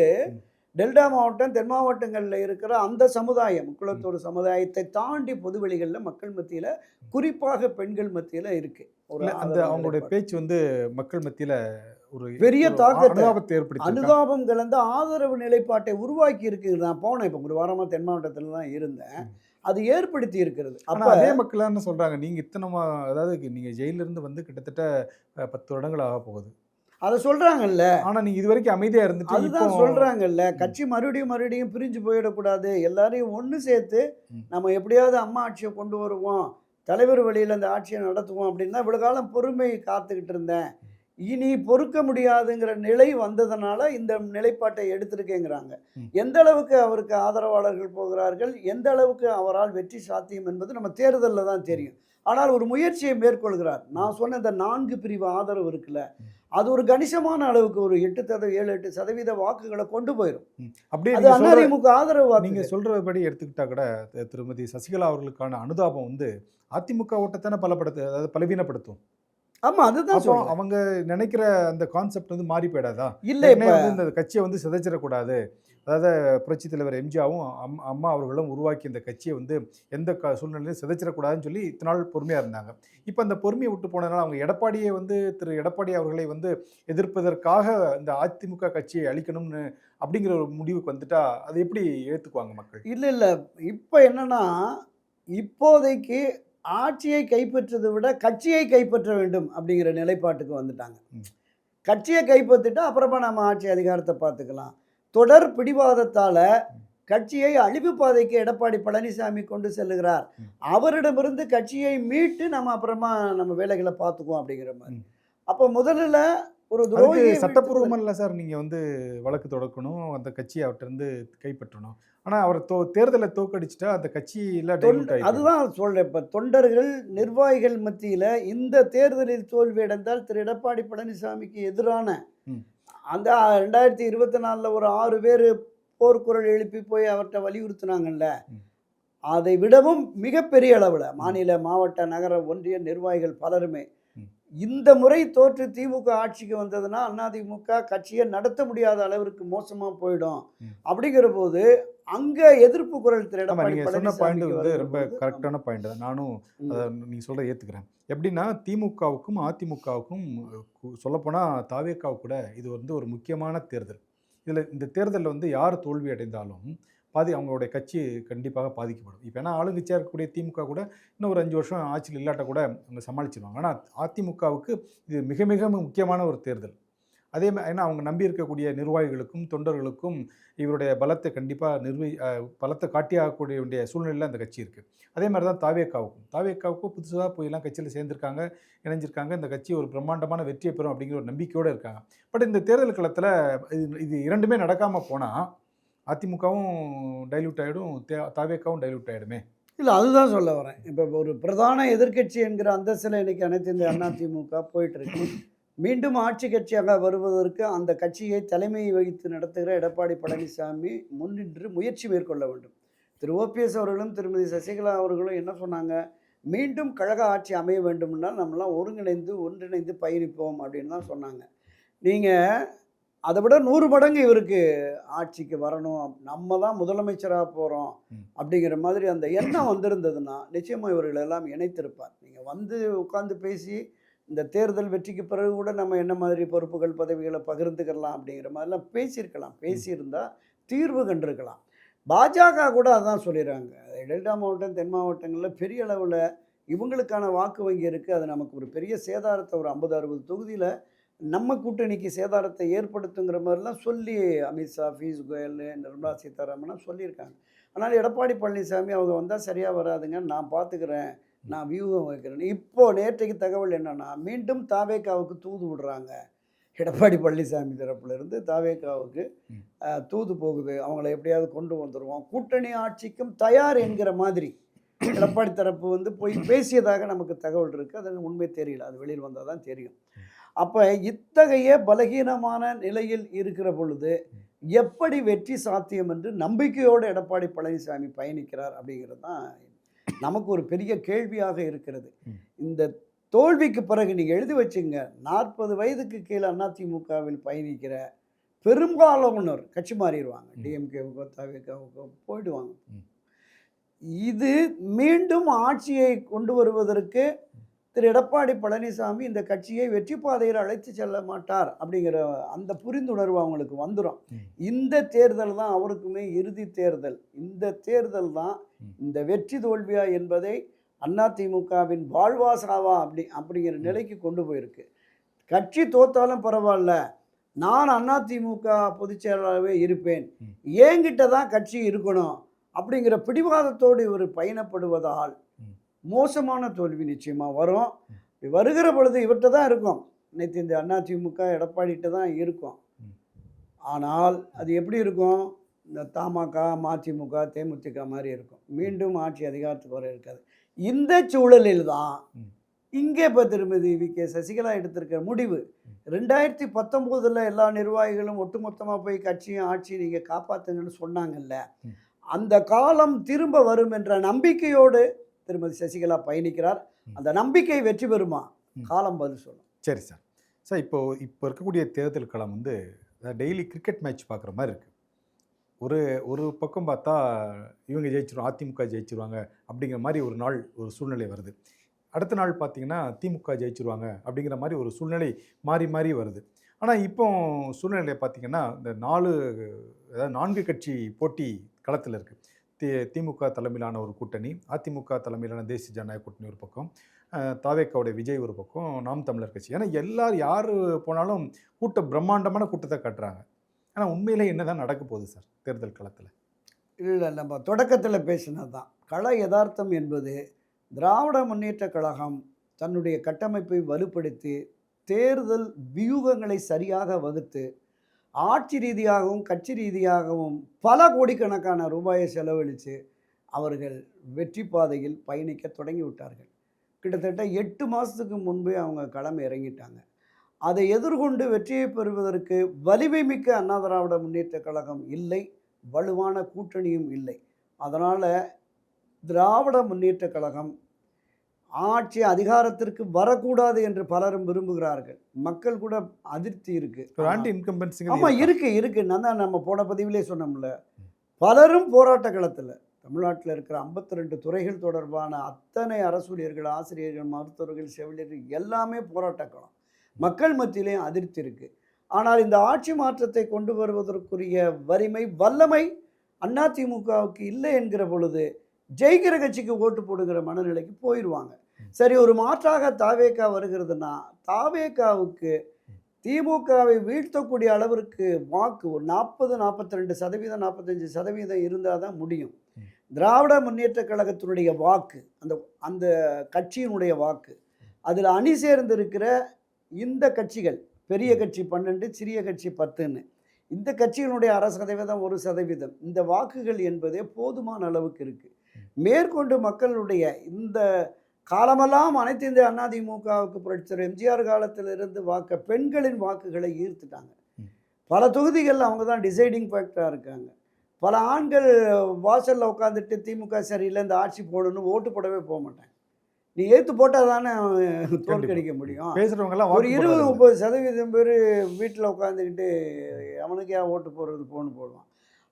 டெல்டா மாவட்டம், தென் மாவட்டங்களில் இருக்கிற அந்த சமுதாயம், குளத்தூர் சமுதாயத்தை தாண்டி பொதுவெளிகளில் மக்கள் மத்தியில், குறிப்பாக பெண்கள் மத்தியில் இருக்குது. ஒரு அந்த அவங்களுடைய பேச்சு வந்து மக்கள் மத்தியில் ஒரு பெரிய தாக்கத்தை ஏற்படுத்தி, அனுதாபம் கலந்த ஆதரவு நிலைப்பாட்டை உருவாக்கி இருக்குது. நான் போனேன், இப்போ ஒரு வாரமாக தென் மாவட்டத்தில் தான் இருந்தேன், அது ஏற்படுத்தி இருக்கிறது. அப்போ அதே மக்கள் என்ன சொல்கிறாங்க, நீங்கள் இத்தனை, அதாவது நீங்கள் ஜெயிலிருந்து வந்து கிட்டத்தட்ட 10 வருடங்கள் ஆக போகுது, அதை சொல்கிறாங்கல்ல. ஆனால் நீங்கள் இது வரைக்கும் அமைதியாக இருந்துட்டு அதுதான் சொல்கிறாங்கல்ல, கட்சி மறுபடியும் பிரிஞ்சு போயிடக்கூடாது, எல்லாரையும் ஒன்று சேர்த்து நம்ம எப்படியாவது அம்மா ஆட்சியை கொண்டு வருவோம், தலைவர் வழியில் அந்த ஆட்சியை நடத்துவோம் அப்படின்னு தான் இவ்வளோ காலம் பொறுமை காத்துக்கிட்டு இருந்தேன். இனி பொறுக்க முடியாதுங்கிற நிலை வந்ததனால இந்த நிலைப்பாட்டை எடுத்திருக்கேங்கிறாங்க. ம். எந்த அளவுக்கு அவருக்கு ஆதரவாளர்கள் போகிறார்கள், எந்த அளவுக்கு அவரால் வெற்றி சாத்தியம் என்பது நம்ம தேர்தலில் தான் தெரியும். ஆனால் ஒரு முயற்சியை மேற்கொள்கிறார். நான் சொன்ன இந்த 4 பிரிவு ஆதரவு இருக்குல்ல, அது ஒரு கணிசமான அளவுக்கு ஒரு 7-8% வாக்குகளை கொண்டு போயிடும். அப்படியே அது நீங்க சொல்ற அதிமுக ஆதரவு நீங்க வாக்கு. சொல்றபடி எடுத்துக்கிட்டா கூட திருமதி சசிகலா அவர்களுக்கான அனுதாபம் வந்து அதிமுக ஓட்டத்தானே அதாவது பலவீனப்படுத்தும். ஆமா, அதுதான் அப்போ சொல்றேன். அவங்க நினைக்கிற அந்த கான்செப்ட் வந்து மாறி போயிடாதா? இல்ல ஏற்கனவே இப்ப வந்து இந்த கட்சியை வந்து சிதைச்சிடக்கூடாது. அதாவது புரட்சித் தலைவர் எம்ஜிஆரும் அம்மா அவர்களும் உருவாக்கி இந்த கட்சியை வந்து எந்த சூழ்நிலையிலும் சிதைச்சிடக்கூடாதுன்னு சொல்லி இத்தனை நாள் பொறுமையாக இருந்தாங்க. இப்போ அந்த பொறுமையை விட்டு போனதுனால அவங்க எடப்பாடியை வந்து திரு எடப்பாடி அவர்களை வந்து எதிர்ப்பதற்காக இந்த அதிமுக கட்சியை அழிக்கணும்னு அப்படிங்கிற ஒரு முடிவுக்கு வந்துட்டா அதை எப்படி ஏற்றுக்குவாங்க மக்கள்? இல்ல. இப்ப என்னன்னா, இப்போதைக்கு ஆட்சியை கைப்பற்றதை விட கட்சியை கைப்பற்ற வேண்டும் அப்படிங்கிற நிலைப்பாட்டுக்கு வந்துட்டாங்க. ம். கட்சியை கைப்பற்றிட்டா அப்புறமா நம்ம ஆட்சி அதிகாரத்தை பார்த்துக்கலாம். தொடர் பிடிவாதத்தால கட்சியை அழிவு பாதைக்கு எடப்பாடி பழனிசாமி கொண்டு செல்லுகிறார். ம். அவரிடமிருந்து கட்சியை மீட்டு நம்ம அப்புறமா நம்ம வேலைகளை பார்த்துக்குவோம் அப்படிங்கிற மாதிரி. ம். அப்போ முதல்ல ஒரு அதுக்கு துரோகியை சட்டப்பூர்வமா இல்லை சார், நீங்கள் வந்து வழக்கு தொடக்கணும், அந்த கட்சியை அவர்கிட்ட இருந்து கைப்பற்றணும். ஆனால் அவர் தேர்தலை தோக்கடிச்சிட்டா அந்த கட்சியில் டைலூட் ஆகி அதுதான் சொல்றேன். இப்ப தொண்டர்கள், நிர்வாகிகள் மத்தியில இந்த தேர்தலில் தோல்வி அடைந்தால் திரு எடப்பாடி பழனிசாமிக்கு எதிரான ம். அந்த 2024ல் ஒரு 6 பேர் போர்க்குரல் எழுப்பி போய் அவர்கிட்ட வலியுறுத்தினாங்கல்ல, ம். அதை விடவும் மிகப்பெரிய அளவில் மாநில, மாவட்ட, நகர, ஒன்றிய நிர்வாகிகள் பலருமே ம். இந்த முறை தோற்று திமுக ஆட்சிக்கு வந்ததுன்னா அதிமுக கட்சியை நடத்த முடியாத அளவிற்கு மோசமா போயிடும். ம். அப்படிங்கிற போது அங்க எதிர்ப்பு குரல் திரு ஆமாம், எடப்பாடி நீங்கள் சொன்ன பாயிண்ட் பழனிசாமிக்கு வந்து வருகிற ரொம்ப போது கரெக்டான பாயிண்ட் தான். நானும் ம். அதை நீங்கள் சொல்கிறத ஏற்றுக்கிறேன். எப்படின்னா திமுகவுக்கும் அதிமுகவுக்கும் சொல்லப்போனால் தாவேக்காவுக்கு கூட இது வந்து ஒரு முக்கியமான தேர்தல். இதில் இந்த தேர்தலில் வந்து யார் தோல்வி அடைந்தாலும் அவங்களுடைய கட்சி கண்டிப்பாக பாதிக்கப்படும். இப்போ ஏன்னா ஆளுங்கட்சியாக இருக்கக்கூடிய திமுக கூட இன்னும் ஒரு 5 வருஷம் ஆட்சியில் இல்லாட்ட கூட அவங்க சமாளிச்சிருவாங்க. ஆனால் அதிமுகவுக்கு இது மிக மிக முக்கியமான ஒரு தேர்தல். அதே மாதிரி ஏன்னா அவங்க நம்பி இருக்கக்கூடிய நிர்வாகிகளுக்கும் தொண்டர்களுக்கும் இவருடைய பலத்தை கண்டிப்பாக பலத்தை காட்டியாகக்கூடிய வேண்டிய சூழ்நிலையில் அந்த கட்சி இருக்குது. அதே மாதிரி தான் தாவேக்காவுக்கும் புதுசாக போயெல்லாம் கட்சியில் சேர்ந்துருக்காங்க, இணைஞ்சிருக்காங்க. இந்த கட்சி ஒரு பிரம்மாண்டமான வெற்றியை பெறும் அப்படிங்கிற ஒரு நம்பிக்கையோடு இருக்காங்க. பட் இந்த தேர்தல் களத்தில் இது இரண்டுமே நடக்காமல் போனால் அதிமுகவும் டைல்யூட் ஆகிடும், தாவேக்காவும் டைல்யூட் ஆகிடுமே. இல்லை, அதுதான் சொல்ல வரேன். இப்போ ஒரு பிரதான எதிர்க்கட்சி என்கிற அந்தஸ்தில் இன்னைக்கு அனைத்து இந்த அதிமுக போயிட்டு இருக்கு. மீண்டும் ஆட்சி கட்சியாக வருவதற்கு அந்த கட்சியை தலைமையை வகித்து நடத்துகிற எடப்பாடி பழனிசாமி முன்னின்று முயற்சி மேற்கொள்ள வேண்டும். திரு ஓபிஎஸ் அவர்களும் திருமதி சசிகலா அவர்களும் என்ன சொன்னாங்க, மீண்டும் கழக ஆட்சி அமைய வேண்டும்னால் நம்மளாம் ஒன்றிணைந்து பயணிப்போம் அப்படின்னு தான் சொன்னாங்க. நீங்கள் அதை விட 100 மடங்கு இவருக்கு ஆட்சிக்கு வரணும், நம்ம தான் முதலமைச்சராக போகிறோம் அப்படிங்கிற மாதிரி அந்த எண்ணம் வந்திருந்ததுன்னா நிச்சயமாக இவர்கள் எல்லாம் இணைத்திருப்பார். நீங்கள் வந்து உட்காந்து பேசி இந்த தேர்தல் வெற்றிக்கு பிறகு கூட நம்ம என்ன மாதிரி பொறுப்புகள் பதவிகளை பகிர்ந்துக்கலாம் அப்படிங்கிற மாதிரிலாம் பேசியிருந்தால் தீர்வு கண்டிருக்கலாம். பாஜக கூட அதான் சொல்லிடுறாங்க. டெல்டா மாவட்டம், தென் மாவட்டங்களில் பெரிய அளவில் இவங்களுக்கான வாக்கு வங்கி இருக்குது. அது நமக்கு ஒரு பெரிய சேதாரத்தை ஒரு 50-60 தொகுதியில் நம்ம கூட்டணிக்கு சேதாரத்தை ஏற்படுத்துங்கிற மாதிரிலாம் சொல்லி அமித்ஷா, பியூஷ் கோயல், நிர்மலா சீதாராமன் சொல்லியிருக்காங்க. ஆனால் எடப்பாடி பழனிசாமி அவங்க வந்தால் சரியாக வராதுங்க, நான் பார்த்துக்கிறேன், நான் வியூகம் வைக்கிறேன். இப்போது நேற்றைக்கு தகவல் என்னென்னா, மீண்டும் தாவேக்காவுக்கு தூது விடுறாங்க. எடப்பாடி பழனிசாமி தரப்புலேருந்து தாவேக்காவுக்கு தூது போகுது, அவங்கள எப்படியாவது கொண்டு வந்துடுவோம், கூட்டணி ஆட்சிக்கும் தயார் என்கிற மாதிரி எடப்பாடி தரப்பு வந்து போய் பேசியதாக நமக்கு தகவல் இருக்குது. அது உண்மை தெரியல, அது வெளியில் வந்தால் தான் தெரியும். அப்போ இத்தகைய பலகீனமான நிலையில் இருக்கிற பொழுது எப்படி வெற்றி சாத்தியம் என்று நம்பிக்கையோடு எடப்பாடி பழனிசாமி பயணிக்கிறார் அப்படிங்கிறது தான் நமக்கு ஒரு பெரிய கேள்வியாக இருக்கிறது. இந்த தோல்விக்கு பிறகு நீங்கள் எழுதி வச்சுங்க, 40 வயதுக்கு கீழே அதிமுகவில் பயணிக்கிற பெரும்பாலானோர் கட்சி மாறிடுவாங்க, டிஎம்கேவுக்கோ தாவேக்காவுக்கோ போயிடுவாங்க. இது மீண்டும் ஆட்சியை கொண்டு வருவதற்கு திரு எடப்பாடி பழனிசாமி இந்த கட்சியை வெற்றி பாதையில் அழைத்து செல்ல மாட்டார் அப்படிங்கிற அந்த புரிந்துணர்வு அவங்களுக்கு வந்துடும். இந்த தேர்தல் தான் அவருக்குமே இறுதி தேர்தல். இந்த தேர்தல் தான் இந்த வெற்றி தோல்வியா என்பதை அதிமுகவின் வாழ்வாசாவா அப்படிங்கிற நிலைக்கு கொண்டு போயிருக்கு. கட்சி தோத்தாலும் பரவாயில்ல, நான் அதிமுக பொதுச் செயலாளராகவே இருப்பேன், என்கிட்ட தான் கட்சி இருக்கணும் அப்படிங்கிற பிடிவாதத்தோடு இவர் பயணப்படுவதால் மோசமான தோல்வி நிச்சயமாக வரும். வருகிற பொழுது இவர்கிட்ட தான் இருக்கும், அனைத்து இந்த அதிமுக எடப்பாடிகிட்ட தான் இருக்கும். ம். ஆனால் அது எப்படி இருக்கும்? இந்த தமாக, மதிமுக, தேமுதிக மாதிரி இருக்கும். மீண்டும் ஆட்சி அதிகாரத்துக்கு வர இருக்காது. இந்த சூழலில் தான் ம். இங்கே இப்போ திருமதி வி.கே. சசிகலா எடுத்திருக்கிற முடிவு 2019 எல்லா நிர்வாகிகளும் ஒட்டுமொத்தமாக போய் கட்சியும் ஆட்சியும் நீங்கள் காப்பாற்றுங்கன்னு சொன்னாங்கல்ல, ம். அந்த காலம் திரும்ப வரும் என்ற நம்பிக்கையோடு திருமதி சசிகலா பயணிக்கிறார். அந்த நம்பிக்கை வெற்றி பெறுமா? ம். காலம் பதில் சொல்லும். சரி சார். சார் இப்போ இருக்கக்கூடிய தேர்தல் களம் வந்து டெய்லி கிரிக்கெட் மேட்ச் பார்க்குற மாதிரி இருக்குது. ஒரு ஒரு பக்கம் பார்த்தா இவங்க ஜெயிச்சிருவாங்க, அதிமுக ஜெயிச்சிருவாங்க அப்படிங்கிற மாதிரி ஒரு சூழ்நிலை வருது. அடுத்த நாள் பார்த்தீங்கன்னா திமுக ஜெயிச்சிருவாங்க அப்படிங்கிற மாதிரி ஒரு சூழ்நிலை மாறி வருது. ஆனால் இப்போ சூழ்நிலையை பார்த்தீங்கன்னா இந்த 4 கட்சி போட்டி களத்தில் இருக்குது. திமுக தலைமையிலான ஒரு கூட்டணி, அதிமுக தலைமையிலான தேசிய ஜனநாயக கூட்டணி ஒரு பக்கம், தாவேக்காவுடைய விஜய் ஒரு பக்கம், நாம் தமிழர் கட்சி. ஏன்னா யார் போனாலும் பிரம்மாண்டமான கூட்டத்தை காட்டுறாங்க. ஆனால் உண்மையிலே என்ன தான் நடக்க போகுது சார் தேர்தல் களத்தில்? இல்லை, நம்ம தொடக்கத்தில் பேசினது தான். கள யதார்த்தம் என்பது திராவிட முன்னேற்றக் கழகம் தன்னுடைய கட்டமைப்பை வலுப்படுத்தி தேர்தல் வியூகங்களை சரியாக வகுத்து ஆட்சி ரீதியாகவும் கட்சி ரீதியாகவும் பல கோடிக்கணக்கான ரூபாயை செலவழித்து அவர்கள் வெற்றி பாதையில் பயணிக்க தொடங்கி விட்டார்கள். கிட்டத்தட்ட 8 மாதத்துக்கு முன்பே அவங்க களம் இறங்கிட்டாங்க. அதை எதிர்கொண்டு வெற்றியை பெறுவதற்கு வலிமை மிக்க அண்ணா திராவிட முன்னேற்றக் கழகம் இல்லை, வலுவான கூட்டணியும் இல்லை. அதனால் திராவிட முன்னேற்றக் கழகம் ஆட்சி அதிகாரத்திற்கு வரக்கூடாது என்று பலரும் விரும்புகிறார்கள். மக்கள் கூட அதிருப்தி இருக்குது. ஒரு ஆன்டி இன்கம்பன்சிங் ஆமாம், இருக்குது. நான் தான் நம்ம போன பதிவிலே சொன்னோம்ல, பலரும் போராட்ட களத்தில் தமிழ்நாட்டில் இருக்கிற 52 துறைகள் தொடர்பான அத்தனை அரசூழியர்கள், ஆசிரியர்கள், மருத்துவர்கள், செவிலியர்கள் எல்லாமே போராட்ட களம். மக்கள் மத்தியிலேயும் அதிருப்தி இருக்குது. ஆனால் இந்த ஆட்சி மாற்றத்தை கொண்டு வருவதற்குரிய வலிமை, வல்லமை அதிமுகவுக்கு இல்லை என்கிற பொழுது ஜெயிக்கிற கட்சிக்கு ஓட்டு போடுகிற மனநிலைக்கு போயிடுவாங்க. சரி, ஒரு மாற்றாக தாவேகா வருகிறதுனா தாவேகாவுக்கு திமுகவை வீழ்த்தக்கூடிய அளவிற்கு வாக்கு ஒரு 40-42%, 45% இருந்தால் தான் முடியும். திராவிட முன்னேற்றக் கழகத்தினுடைய வாக்கு, அந்த கட்சியினுடைய வாக்கு, அதில் அணி சேர்ந்திருக்கிற இந்த கட்சிகள், பெரிய கட்சி 12, சிறிய கட்சி 10ன்னு, இந்த கட்சியினுடைய 1/2%, 1%, இந்த வாக்குகள் என்பதே போதுமான அளவுக்கு இருக்குது. மேற்கொண்டு மக்களுடைய இந்த காலமெல்லாம் அனைத்து இந்திய அதிமுகவுக்கு புரட்சித்தலைவர் எம்ஜிஆர் காலத்திலிருந்து பெண்களின் வாக்குகளை ஈர்த்துட்டாங்க. பல தொகுதிகளில் அவங்க தான் டிசைடிங் ஃபேக்டராக இருக்காங்க. பல ஆண்கள் வாசலில் உட்காந்துட்டு திமுக சரியில்லை, இந்த ஆட்சி போடணும், ஓட்டு போடவே போக மாட்டாங்க. நீ ஏற்று போட்டால் தானே தோற்கடிக்க முடியும். பேசுகிறவங்கலாம் ஒரு 20-30% பேர் வீட்டில் உட்காந்துக்கிட்டு அவனுக்கே ஓட்டு போடுறது போடுவான்.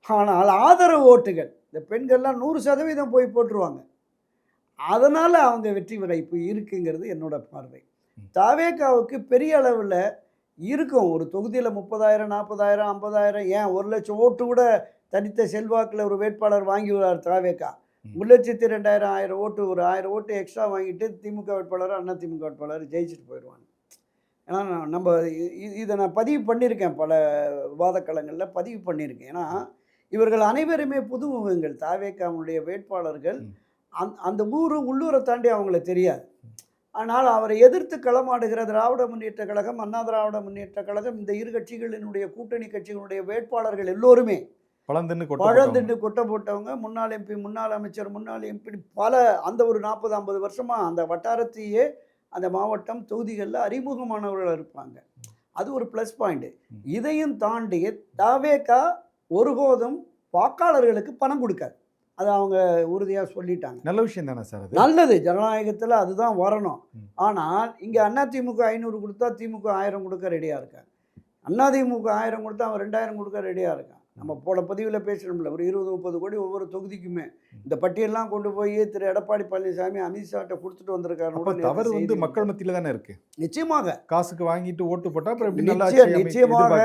ஆனால் ஆதரவு ஓட்டுகள், இந்த பெண்கள்லாம் 100% போய் போட்டுருவாங்க. அதனால் அவங்க வெற்றி வாய்ப்பு இருக்குங்கிறது என்னோட பார்வை. தாவேகாவுக்கு பெரிய அளவில் இருக்கும். ஒரு தொகுதியில் 30,000, 40,000, 50,000, ஏன் 1,00,000 ஓட்டு கூட தனித்த செல்வாக்கில் ஒரு வேட்பாளர் வாங்கி விடுறார் தாவேகா. 1,02,000, 1000 ஓட்டு, ஒரு 1000 ஓட்டு எக்ஸ்ட்ரா வாங்கிட்டு திமுக வேட்பாளர், அதிமுக வேட்பாளர் ஜெயிச்சுட்டு போயிடுவாங்க. ஏன்னா நம்ம இதை நான் பதிவு பண்ணியிருக்கேன், பல விவாதக்களங்களில் பதிவு பண்ணியிருக்கேன். ஏன்னா இவர்கள் அனைவருமே புதுமுகங்கள். தாவேகாவுடைய வேட்பாளர்கள் அந்த உள்ளூரை தாண்டி அவங்கள தெரியாது. ஆனால் அவரை எதிர்த்து களமாடுகிற திராவிட முன்னேற்றக் கழகம், அண்ணா திராவிட முன்னேற்றக் கழகம், இந்த இரு கட்சிகளினுடைய கூட்டணி கட்சிகளுடைய வேட்பாளர்கள் எல்லோருமே பழந்தின்னு கொட்ட போட்டவங்க. முன்னாள் எம்பி, முன்னாள் அமைச்சர், முன்னாள் எம்பி, பல அந்த ஒரு 40-50 வருஷமாக அந்த வட்டாரத்தையே, அந்த மாவட்டம் தொகுதிகளில் அறிமுகமானவர்கள் இருப்பாங்க. அது ஒரு ப்ளஸ் பாயிண்ட். இதையும் தாண்டி தாவேகா ஒருபோதும் வாக்காளர்களுக்கு பணம் கொடுக்காது. அது அவங்க உறுதியாக சொல்லிட்டாங்க. நல்ல விஷயம் தானே சார்? நல்லது, ஜனநாயகத்தில் அதுதான் வரணும். ஆனால் இங்கே அதிமுக 500 கொடுத்தா திமுக 1000 கொடுக்க ரெடியாக இருக்காங்க. அதிமுக 1000 கொடுத்தா அவன் 2000 கொடுக்க ரெடியாக இருக்கான். நம்ம போன பதிவில் பேசணும்ல, ஒரு 20-30 கோடி ஒவ்வொரு தொகுதிக்குமே. இந்த பட்டியெல்லாம் கொண்டு போய் திரு எடப்பாடி பழனிசாமி அமித்ஷாட்ட கொடுத்துட்டு வந்திருக்காரு. தவறு மக்கள் மத்தியில் தானே இருக்கு. நிச்சயமாக காசுக்கு வாங்கிட்டு ஓட்டு போட்டால் நிச்சயமாக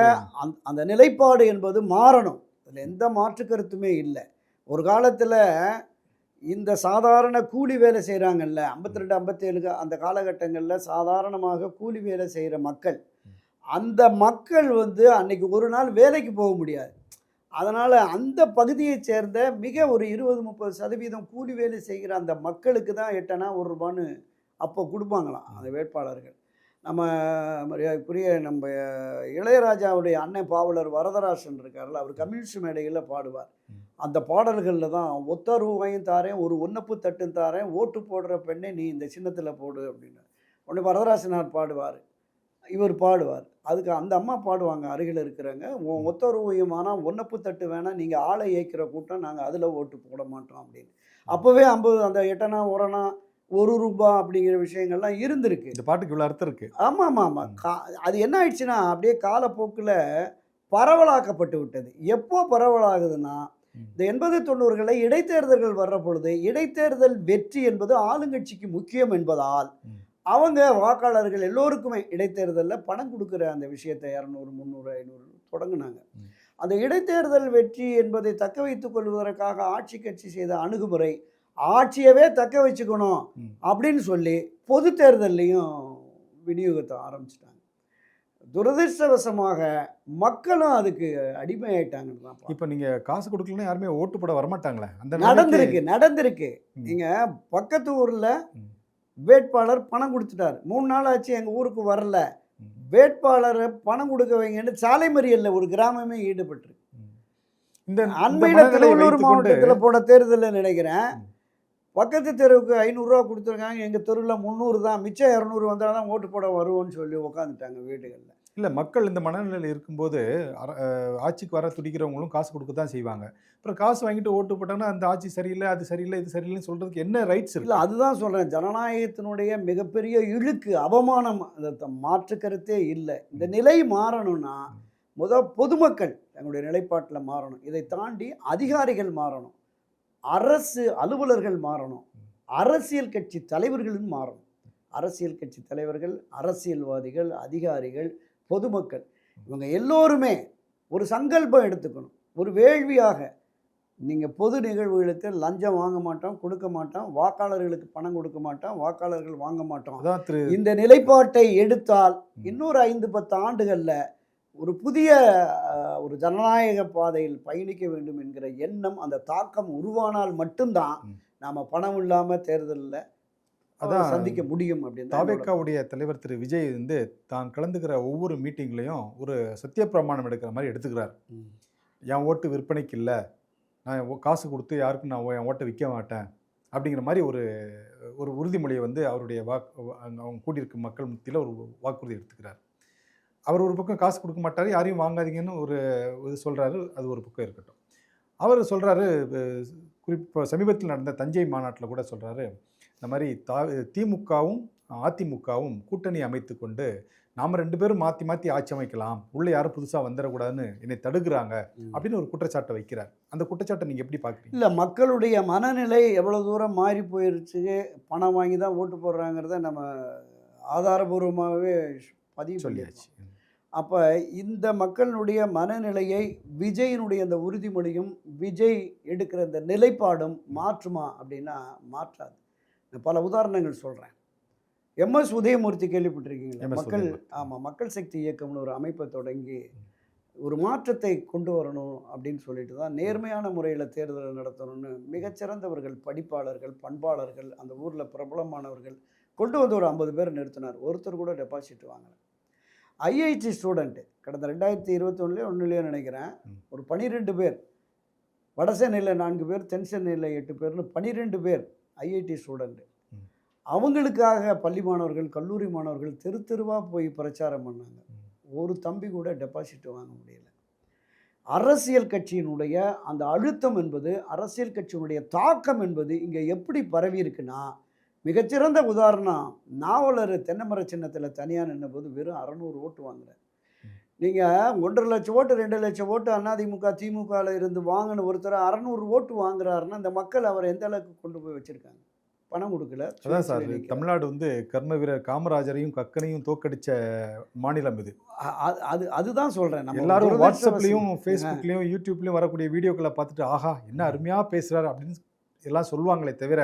அந்த நிலைப்பாடு என்பது மாறணும். அதில் எந்த மாற்று கருத்துமே இல்லை. ஒரு காலத்தில் இந்த சாதாரண கூலி வேலை செய்கிறாங்கல்ல, 52-57 அந்த காலகட்டங்களில் சாதாரணமாக கூலி வேலை செய்கிற மக்கள், அந்த மக்கள் அன்னைக்கு ஒரு நாள் வேலைக்கு போக முடியாது. அதனால் அந்த பகுதியை சேர்ந்த மிக ஒரு 20-30% கூலி வேலை செய்கிற அந்த மக்களுக்கு தான் 8 அணா 1 ரூபான்னு அப்போ கொடுப்பாங்களாம் அந்த வேட்பாளர்கள். நம்ம மரியாதைக்குரிய நம்ம இளையராஜாவுடைய அண்ணன் பாவலர் வரதராசன் இருக்கார்ல, அவர் கம்யூனிஸ்ட் மேடைகளில் பாடுவார். அந்த பாடல்களில் தான் ஒத்த ரூபாயும் தாரேன், ஒரு ஒன்னப்பு தட்டும் தாரேன், ஓட்டு போடுற பெண்ணை நீ இந்த சின்னத்தில் போடு அப்படின்னு. உடனே வரதராசனார் பாடுவார், இவர் பாடுவார். அதுக்கு அந்த அம்மா பாடுவாங்க அருகில் இருக்கிறவங்க, ஒத்த ரூபாயும் ஆனால் ஒன்னப்பு தட்டு வேணாம், நீங்கள் ஆளை ஏய்க்கிற கூட்டம், நாங்கள் அதில் ஓட்டு போட மாட்டோம் அப்படின்னு. அப்போவே 50 அந்த எட்டனா ஒரணா ₹1 அப்படிங்கிற விஷயங்கள்லாம் இருந்திருக்கு. இந்த பாட்டுக்கு இவ்வளோ அர்த்தம் இருக்கு. ஆமாம். அது என்ன ஆயிடுச்சுன்னா அப்படியே காலப்போக்கில் பரவலாக்கப்பட்டு விட்டது. எப்போ பரவலாகுதுன்னா, இந்த 80, 90களில் இடைத்தேர்தல்கள் வர்ற பொழுது, இடைத்தேர்தல் வெற்றி என்பது ஆளுங்கட்சிக்கு முக்கியம் என்பதால் அவங்க வாக்காளர்கள் எல்லோருக்குமே இடைத்தேர்தலில் பணம் கொடுக்குற அந்த விஷயத்தை 200, 300, 500 தொடங்கினாங்க. அந்த இடைத்தேர்தல் வெற்றி என்பதை தக்க வைத்துக் கொள்வதற்காக ஆட்சி கட்சி செய்த அணுகுமுறை, ஆட்சியவே தக்க வச்சுக்கணும் அப்படின்னு சொல்லி பொது தேர்தல்லையும் விநியோகத்தை ஆரம்பிச்சிட்டாங்க. துரதிர்ஷ்டவசமாக மக்களும் அதுக்கு அடிமையாயிட்டாங்கன்னு தான். இப்போ நீங்கள் காசு கொடுக்கலன்னா யாருமே ஓட்டு போட வரமாட்டாங்களே, அந்த நடந்திருக்கு. நீங்கள் பக்கத்து ஊரில் வேட்பாளர் பணம் கொடுத்துட்டார், 3 நாள் ஆச்சு எங்கள் ஊருக்கு வரல, வேட்பாளரை பணம் கொடுக்க வைங்கன்னு சாலை மறியலில் ஒரு கிராமமே ஈடுபட்டு. இந்த அண்மையில் திருவள்ளூர் மாவட்டத்தில் போன தேர்தலில் நினைக்கிறேன், பக்கத்து தெருவுக்கு ₹500 கொடுத்துருக்காங்க, எங்கள் தெருவில் 300 தான், மிச்சம் 200 வந்தால் தான் ஓட்டு போட வருவோன்னு சொல்லி உட்காந்துட்டாங்க வீடுகளில். இல்லை, மக்கள் இந்த மனநிலையில் இருக்கும்போது ஆட்சிக்கு வர துடிக்கிறவங்களும் காசு கொடுக்க தான் செய்வாங்க. அப்புறம் காசு வாங்கிட்டு ஓட்டு போட்டாங்கன்னா அந்த ஆட்சி சரியில்லை, அது சரியில்லை, இது சரியில்லைன்னு சொல்கிறதுக்கு என்ன ரைட்ஸ் இல்லை? அதுதான் சொல்கிறேன், ஜனநாயகத்தினுடைய மிகப்பெரிய இழுக்கு, அவமானம், அதை மாற்று கருத்தே இல்லை. இந்த நிலை மாறணும்னா பொதுமக்கள் தங்களுடைய நிலைப்பாட்டில் மாறணும். இதை தாண்டி அதிகாரிகள் மாறணும், அரசு அலுவலர்கள் மாறணும், அரசியல் கட்சி தலைவர்களும் மாறணும். அரசியல் கட்சி தலைவர்கள், அரசியல்வாதிகள், அதிகாரிகள், பொதுமக்கள், இவங்க எல்லோருமே ஒரு சங்கல்பம் எடுத்துக்கணும். ஒரு வேள்வியாக, நீங்கள் பொது நிகழ்வுகளுக்கு லஞ்சம் வாங்க மாட்டோம், கொடுக்க மாட்டோம், வாக்காளர்களுக்கு பணம் கொடுக்க மாட்டோம், வாக்காளர்கள் வாங்க மாட்டோம், இந்த நிலைப்பாட்டை எடுத்தால் இன்னொரு 5-10 ஆண்டுகளில் ஒரு புதிய ஒரு ஜனநாயக பாதையில் பயணிக்க வேண்டும் என்கிற எண்ணம், அந்த தாக்கம் உருவானால் மட்டும்தான் நாம் பணம் இல்லாமல் தேர்தலில் அதான் சந்திக்க முடியும். அப்படின்னு தாவேக்காவுடைய தலைவர் திரு விஜய் தான் கலந்துக்கிற ஒவ்வொரு மீட்டிங்லையும் ஒரு சத்தியப்பிரமாணம் எடுக்கிற மாதிரி எடுத்துக்கிறார். என் ஓட்டு விற்பனைக்கு இல்லை, நான் காசு கொடுத்து யாருக்கும் நான் என் ஓட்டை விற்க மாட்டேன் அப்படிங்கிற மாதிரி ஒரு உறுதிமொழியை அவருடைய அவங்க கூட்டியிருக்க மக்கள் மத்தியில் ஒரு வாக்குறுதி எடுத்துக்கிறார். அவர் ஒரு பக்கம் காசு கொடுக்க மாட்டார், யாரையும் வாங்காதீங்கன்னு இது சொல்கிறாரு. அது ஒரு பக்கம் இருக்கட்டும். அவர் சொல்கிறாரு, குறிப்பாக சமீபத்தில் நடந்த தஞ்சை மாநாட்டில் கூட சொல்கிறாரு, இந்த மாதிரி திமுகவும் அதிமுகவும் கூட்டணி அமைத்து கொண்டு நாம் 2 பேரும் மாற்றி மாற்றி ஆட்சி அமைக்கலாம், உள்ளே யாரும் புதுசாக வந்துடக்கூடாதுன்னு என்னை தடுக்கிறாங்க அப்படின்னு ஒரு குற்றச்சாட்டை வைக்கிறார். அந்த குற்றச்சாட்டை நீங்கள் எப்படி பார்க்குறீங்க? இல்லை, மக்களுடைய மனநிலை எவ்வளோ தூரம் மாறி போயிருச்சு, பணம் வாங்கி தான் ஓட்டு போடுறாங்கிறத நம்ம ஆதாரபூர்வமாகவே பதிவு சொல்லியாச்சு. அப்போ இந்த மக்களுடைய மனநிலையை விஜயினுடைய அந்த உறுதிமொழியும் விஜய் எடுக்கிற இந்த நிலைப்பாடும் மாற்றுமா அப்படின்னா மாற்றாது. பல உதாரணங்கள் சொல்கிறேன். MS உதயமூர்த்தி கேள்விப்பட்டிருக்கீங்களா? மக்கள் சக்தி இயக்கம்னு ஒரு அமைப்பை தொடங்கி ஒரு மாற்றத்தை கொண்டு வரணும் அப்படின்னு சொல்லிட்டு தான் நேர்மையான முறையில் தேர்தல் நடத்தணும்னு மிகச்சிறந்தவர்கள், படிப்பாளர்கள், பண்பாளர்கள், அந்த ஊரில் பிரபலமானவர்கள் கொண்டு வந்து ஒரு 50 பேர் நிறுத்தினார். ஒருத்தர் கூட டெபாசிட் வாங்கலை. IIT ஸ்டூடெண்ட்டு கடந்த 2021 நினைக்கிறேன், ஒரு 12 பேர், வட சென்னையில் 4 பேர், தென் சென்னையில் 8 பேர்னு 12 பேர் IIT ஸ்டூடெண்ட்டு. அவங்களுக்காக பள்ளி மாணவர்கள், கல்லூரி மாணவர்கள் தெரு தெருவாக போய் பிரச்சாரம் பண்ணாங்க. ஒரு தம்பி கூட டெபாசிட் வாங்க முடியல. அரசியல் கட்சியினுடைய அந்த அழுத்தம் என்பது, அரசியல் கட்சியினுடைய தாக்கம் என்பது இங்கே எப்படி பரவி இருக்குன்னா, மிகச்சிறந்த உதாரணம், நாவலர் தென்னமர சின்னத்தில் தனியாக நின்னபோது வெறும் 600 ஓட்டு வாங்குறார். நீங்கள் 1.5 லட்சம் ஓட்டு, 2 லட்சம் ஓட்டு அதிமுக திமுகவில் இருந்து வாங்கின ஒருத்தர் 600 ஓட்டு வாங்குறாருன்னா இந்த மக்கள் அவரை எந்த அளவுக்கு கொண்டு போய் வச்சுருக்காங்க? பணம் கொடுக்கல. அதான் சார், தமிழ்நாடு கர்ம வீரர் காமராஜரையும் கக்கனையும் தோக்கடிச்ச மாநிலம் இது. அதுதான் சொல்கிறேன். நம்ம எல்லாரும் வாட்ஸ்அப்லேயும் ஃபேஸ்புக்லேயும் யூடியூப்லேயும் வரக்கூடிய வீடியோக்களை பார்த்துட்டு ஆஹா என்ன அருமையாக பேசுகிறாரு அப்படின்னு எல்லாம் சொல்லுவாங்களே தவிர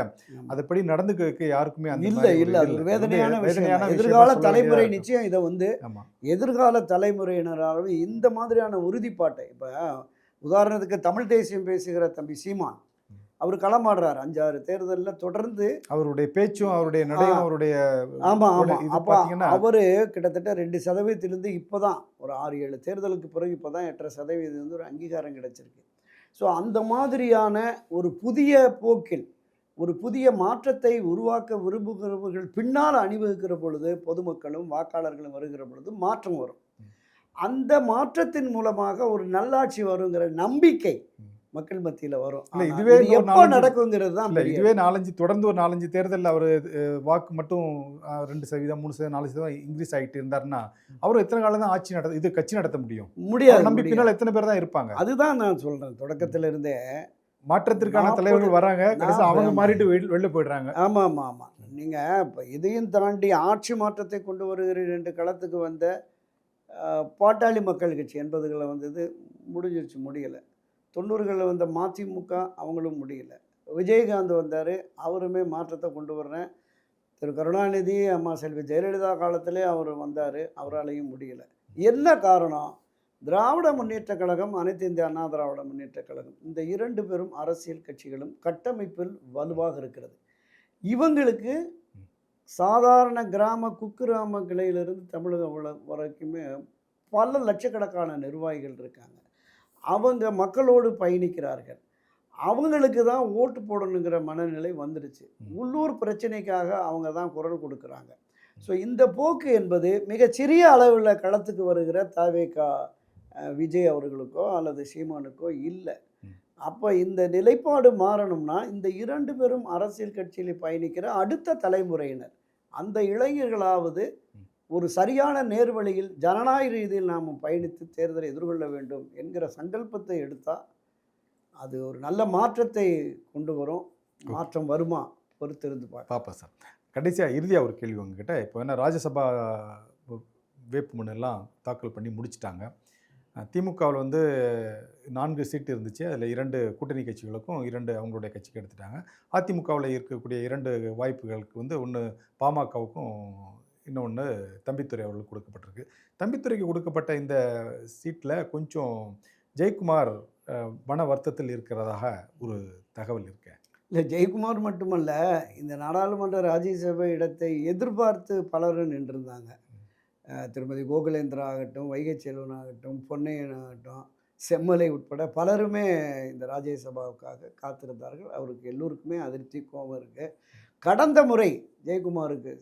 அதுபடி நடந்துக்க யாருக்குமே இல்லை. அது வேதனையான விஷயம். எதிர்கால தலைமுறை நிச்சயம் இதை எதிர்கால தலைமுறையினராலும் இந்த மாதிரியான உறுதிப்பாட்டை, இப்போ உதாரணத்துக்கு தமிழ் தேசியம் பேசுகிற தம்பி சீமான் அவர் களமாடுறார் 5-6 தேர்தலில் தொடர்ந்து. அவருடைய பேச்சும் அவருடைய நடையும் அவருடைய ஆமாம். இது அப்போ பார்த்தீங்கன்னா அவர் கிட்டத்தட்ட 2% இப்போ தான் ஒரு 6-7 தேர்தலுக்கு பிறகு இப்போ தான் 8.5% வந்து ஒரு அங்கீகாரம் கிடைச்சிருக்கு. ஸோ அந்த மாதிரியான ஒரு புதிய போக்கில் ஒரு புதிய மாற்றத்தை உருவாக்க விரும்புகிறவர்கள் பின்னால் அணிவகுக்கிற பொழுது பொதுமக்களும் வாக்காளர்களும் வருகிற பொழுது மாற்றம் வரும். அந்த மாற்றத்தின் மூலமாக ஒரு நல்லாட்சி வருங்கிற நம்பிக்கை மக்கள் மத்தியில் வரும். இல்ல, ஆனா இதுவே இது இன்னொரு எப்போ 4-5 நடக்குங்கிறது தான் இல்ல, பெரிய இதுவே 4-5 தொடர்ந்து ஒரு 4-5 தேர்தலில் அவர் வாக்கு மட்டும் 2%, 3%, 4% இன்க்ரீஸ் ஆகிட்டு இருந்தாருன்னா அவர் எத்தனை காலம் தான் ஆட்சி இது கட்சி நடத்த முடியும்? முடியாது. நம்பி பின்னால் எத்தனை பேர் தான் இருப்பாங்க? அதுதான் நான் சொல்றேன் தொடக்கத்துல இருந்தே. மாற்றத்திற்கான 40 தலைவர்கள் வராங்க, கடைசி அவங்க ஆமா. மாறிட்டு வெளில போயிடுறாங்க. ஆமாம். நீங்கள் இப்போ இதையும் தாண்டி ஆட்சி மாற்றத்தை கொண்டு வருகிறீர் என்று களத்துக்கு வந்த பாட்டாளி மக்கள் கட்சி 80களில் வந்தது, முடிஞ்சிருச்சு, முடியலை. 90களில் வந்த மதிமுக அவங்களும் முடியலை. விஜயகாந்த் வந்தார், அவருமே மாற்றத்தை கொண்டு வர்றேன். திரு கருணாநிதி, அம்மா செல்வி ஜெயலலிதா காலத்திலே அவர் வந்தார், அவராலையும் முடியலை. என்ன காரணம்? திராவிட முன்னேற்றக் கழகம், அனைத்து இந்திய அண்ணா திராவிட முன்னேற்றக் கழகம், இந்த 2 பெரும் அரசியல் கட்சிகளும் கட்டமைப்பில் வலுவாக இருக்கிறது. இவங்களுக்கு சாதாரண கிராம குக்கிராம கிளையிலிருந்து தமிழகம் வரைக்குமே பல லட்சக்கணக்கான நிர்வாகிகள் இருக்காங்க. அவங்க மக்களோடு பயணிக்கிறார்கள். அவங்களுக்கு தான் ஓட்டு போடணுங்கிற மனநிலை வந்துடுச்சு. உள்ளூர் பிரச்சனைக்காக அவங்க தான் குரல் கொடுக்குறாங்க. ஸோ இந்த போக்கு என்பது மிகச்சிறிய அளவில் களத்துக்கு வருகிற தவேகா விஜய் அவர்களுக்கோ அல்லது சீமானுக்கோ இல்லை. அப்போ இந்த நிலைப்பாடு மாறணும்னா இந்த 2 பேரும் அரசியல் கட்சியில் பயணிக்கிற அடுத்த தலைமுறையினர், அந்த இளைஞர்களாவது ஒரு சரியான நேர்வழியில் ஜனநாயக ரீதியில் நாம் பயணித்து தேர்தலை எதிர்கொள்ள வேண்டும் என்கிற சங்கல்பத்தை எடுத்தால் அது ஒரு நல்ல மாற்றத்தை கொண்டு வரும். மாற்றம் வருமா பொறுத்திருந்து பார்ப்போம் சார். கடைசியாக இறுதியாக ஒரு கேள்வி உங்ககிட்ட. இப்போ என்ன ராஜ்யசபா வேட்புமனு எல்லாம் தாக்கல் பண்ணி முடிச்சிட்டாங்க. திமுகவில் வந்து 4 சீட்டு இருந்துச்சு, அதில் 2 கூட்டணி கட்சிகளுக்கும் 2 அவங்களுடைய கட்சிக்கு எடுத்துட்டாங்க. அதிமுகவில் இருக்கக்கூடிய 2 வாய்ப்புகளுக்கு வந்து ஒன்று பாமகவுக்கும் இன்னொன்று தம்பித்துரை அவர்களுக்கு கொடுக்கப்பட்டிருக்கு. தம்பித்துறைக்கு கொடுக்கப்பட்ட இந்த சீட்டில் கொஞ்சம் ஜெயக்குமார் மன வருத்தத்தில் இருக்கிறதாக ஒரு தகவல் இருக்கு. இல்லை, ஜெயக்குமார் மட்டுமல்ல, இந்த நாடாளுமன்ற ராஜ்யசபை இடத்தை எதிர்பார்த்து பலரும் நின்றிருந்தாங்க. திருமதி கோகுலேந்திரா ஆகட்டும், வைகை செல்வன் ஆகட்டும், பொன்னையன் ஆகட்டும், செம்மலை உட்பட பலருமே இந்த ராஜ்யசபாவுக்காக காத்திருந்தார்கள். அவருக்கு எல்லோருக்குமே அதிருப்தி, கோபம் இருக்குது. கடந்த முறை ஜெயக்குமாருக்கு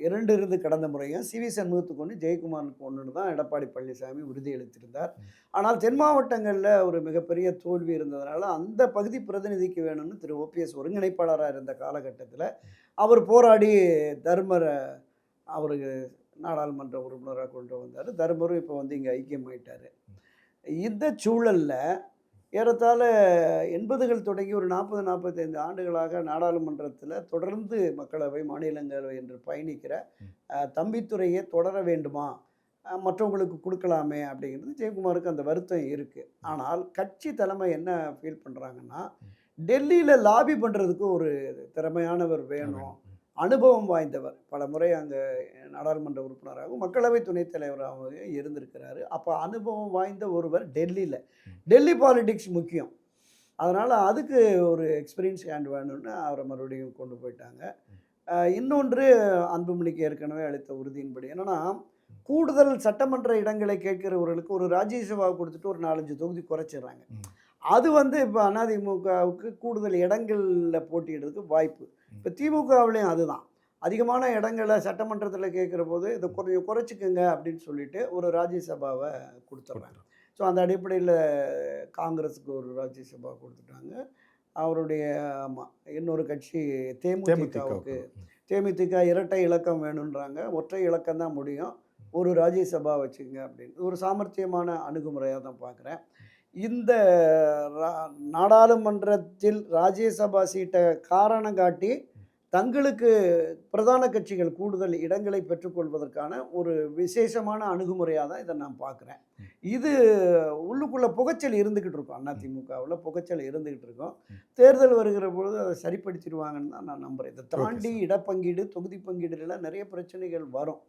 2 இருந்து கடந்த முறையும் சிவி சண்முகத்துக்கு 1, ஜெயக்குமாருக்கு 1 தான் எடப்பாடி பழனிசாமி உறுதியளித்திருந்தார். ஆனால் தென் மாவட்டங்களில் ஒரு மிகப்பெரிய தோல்வி இருந்ததுனால அந்த பகுதி பிரதிநிதிக்கு வேணும்னு திரு ஓபிஎஸ் ஒருங்கிணைப்பாளராக இருந்த காலகட்டத்தில் அவர் போராடி தர்மரை அவருக்கு நாடாளுமன்ற உறுப்பினராக கொண்டு வந்தார். தர்மரும் இப்போ வந்து இங்கே ஐக்கியமாயிட்டார். இந்த சூழலில் ஏறத்தாழ 80கள் தொடங்கி ஒரு 40-45 ஆண்டுகளாக நாடாளுமன்றத்தில் தொடர்ந்து மக்களவை, மாநிலங்களவை என்று பயணிக்கிற தம்பித்துறையை தொடர வேண்டுமா, மற்றவங்களுக்கு கொடுக்கலாமே அப்படிங்கிறது ஜெயக்குமாருக்கு அந்த வருத்தம் இருக்குது. ஆனால் கட்சி தலைமை என்ன ஃபீல் பண்ணுறாங்கன்னா, டெல்லியில் லாபி பண்ணுறதுக்கு ஒரு திறமையானவர் வேணும், அனுபவம் வாய்ந்தவர், பல முறை அங்கே நாடாளுமன்ற உறுப்பினராகவும் மக்களவை துணைத் தலைவராகவும் இருந்திருக்கிறாரு. அப்போ அனுபவம் வாய்ந்த ஒருவர் டெல்லி பாலிடிக்ஸ் முக்கியம். அதனால் அதுக்கு ஒரு எக்ஸ்பீரியன்ஸ் ஹேண்ட் வேணும்னு அவரை மறுபடியும் கொண்டு போயிட்டாங்க. இன்னொன்று, அன்புமணிக்கு ஏற்கனவே அளித்த உறுதியின்படி என்னென்னா, கூடுதல் சட்டமன்ற இடங்களை கேட்கிறவர்களுக்கு ஒரு ராஜ்யசபா கொடுத்துட்டு ஒரு 4-5 தொகுதி குறைச்சிடுறாங்க. அது வந்து இப்போ அதிமுகவுக்கு கூடுதல் இடங்களில் போட்டியிடுறதுக்கு வாய்ப்பு. இப்போ திமுகவிலையும் அதுதான், அதிகமான இடங்களை சட்டமன்றத்தில் கேட்குற போது இதை கொஞ்சம் குறைச்சிக்கங்க அப்படின்னு சொல்லிட்டு ஒரு ராஜ்யசபாவை கொடுத்துட்றாங்க. ஸோ அந்த அடிப்படையில் காங்கிரஸுக்கு ஒரு ராஜ்யசபா கொடுத்துட்டாங்க. அவருடைய இன்னொரு கட்சி தேமுதிகவுக்கு, தேமுதிக இரட்டை இலக்கம் வேணுன்றாங்க. ஒற்றை இலக்கம் தான் முடியும், ஒரு ராஜ்யசபா வச்சுக்கங்க அப்படின்னு. ஒரு சாமர்த்தியமான அணுகுமுறையாக தான் பார்க்குறேன். இந்த நாடாளுமன்றத்தில் ராஜ்யசபா சீட்டை காரணம் காட்டி தங்களுக்கு பிரதான கட்சிகள் கூடுதல் இடங்களை பெற்றுக்கொள்வதற்கான ஒரு விசேஷமான அணுகுமுறையாக தான் இதை நான் பார்க்குறேன். இது உள்ளுக்குள்ளே புகைச்சல் இருந்துக்கிட்டு இருக்கும், அதிமுகவில் புகைச்சல் இருந்துக்கிட்டு இருக்கும். தேர்தல் வருகிற பொழுது அதை சரிப்படுத்திடுவாங்கன்னு தான் நான் நம்புகிறேன். இதை தாண்டி இடப்பங்கீடு, தொகுதி பங்கீடுலாம் நிறைய பிரச்சனைகள் வரும்.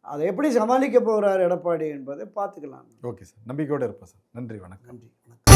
அதை எப்படி சமாளிக்க போகிறார் எடப்பாடி என்பதை பார்த்துக்கலாம். ஓகே சார், நம்பிக்கையோடு இருப்போம் சார். நன்றி, வணக்கம். நன்றி, வணக்கம்.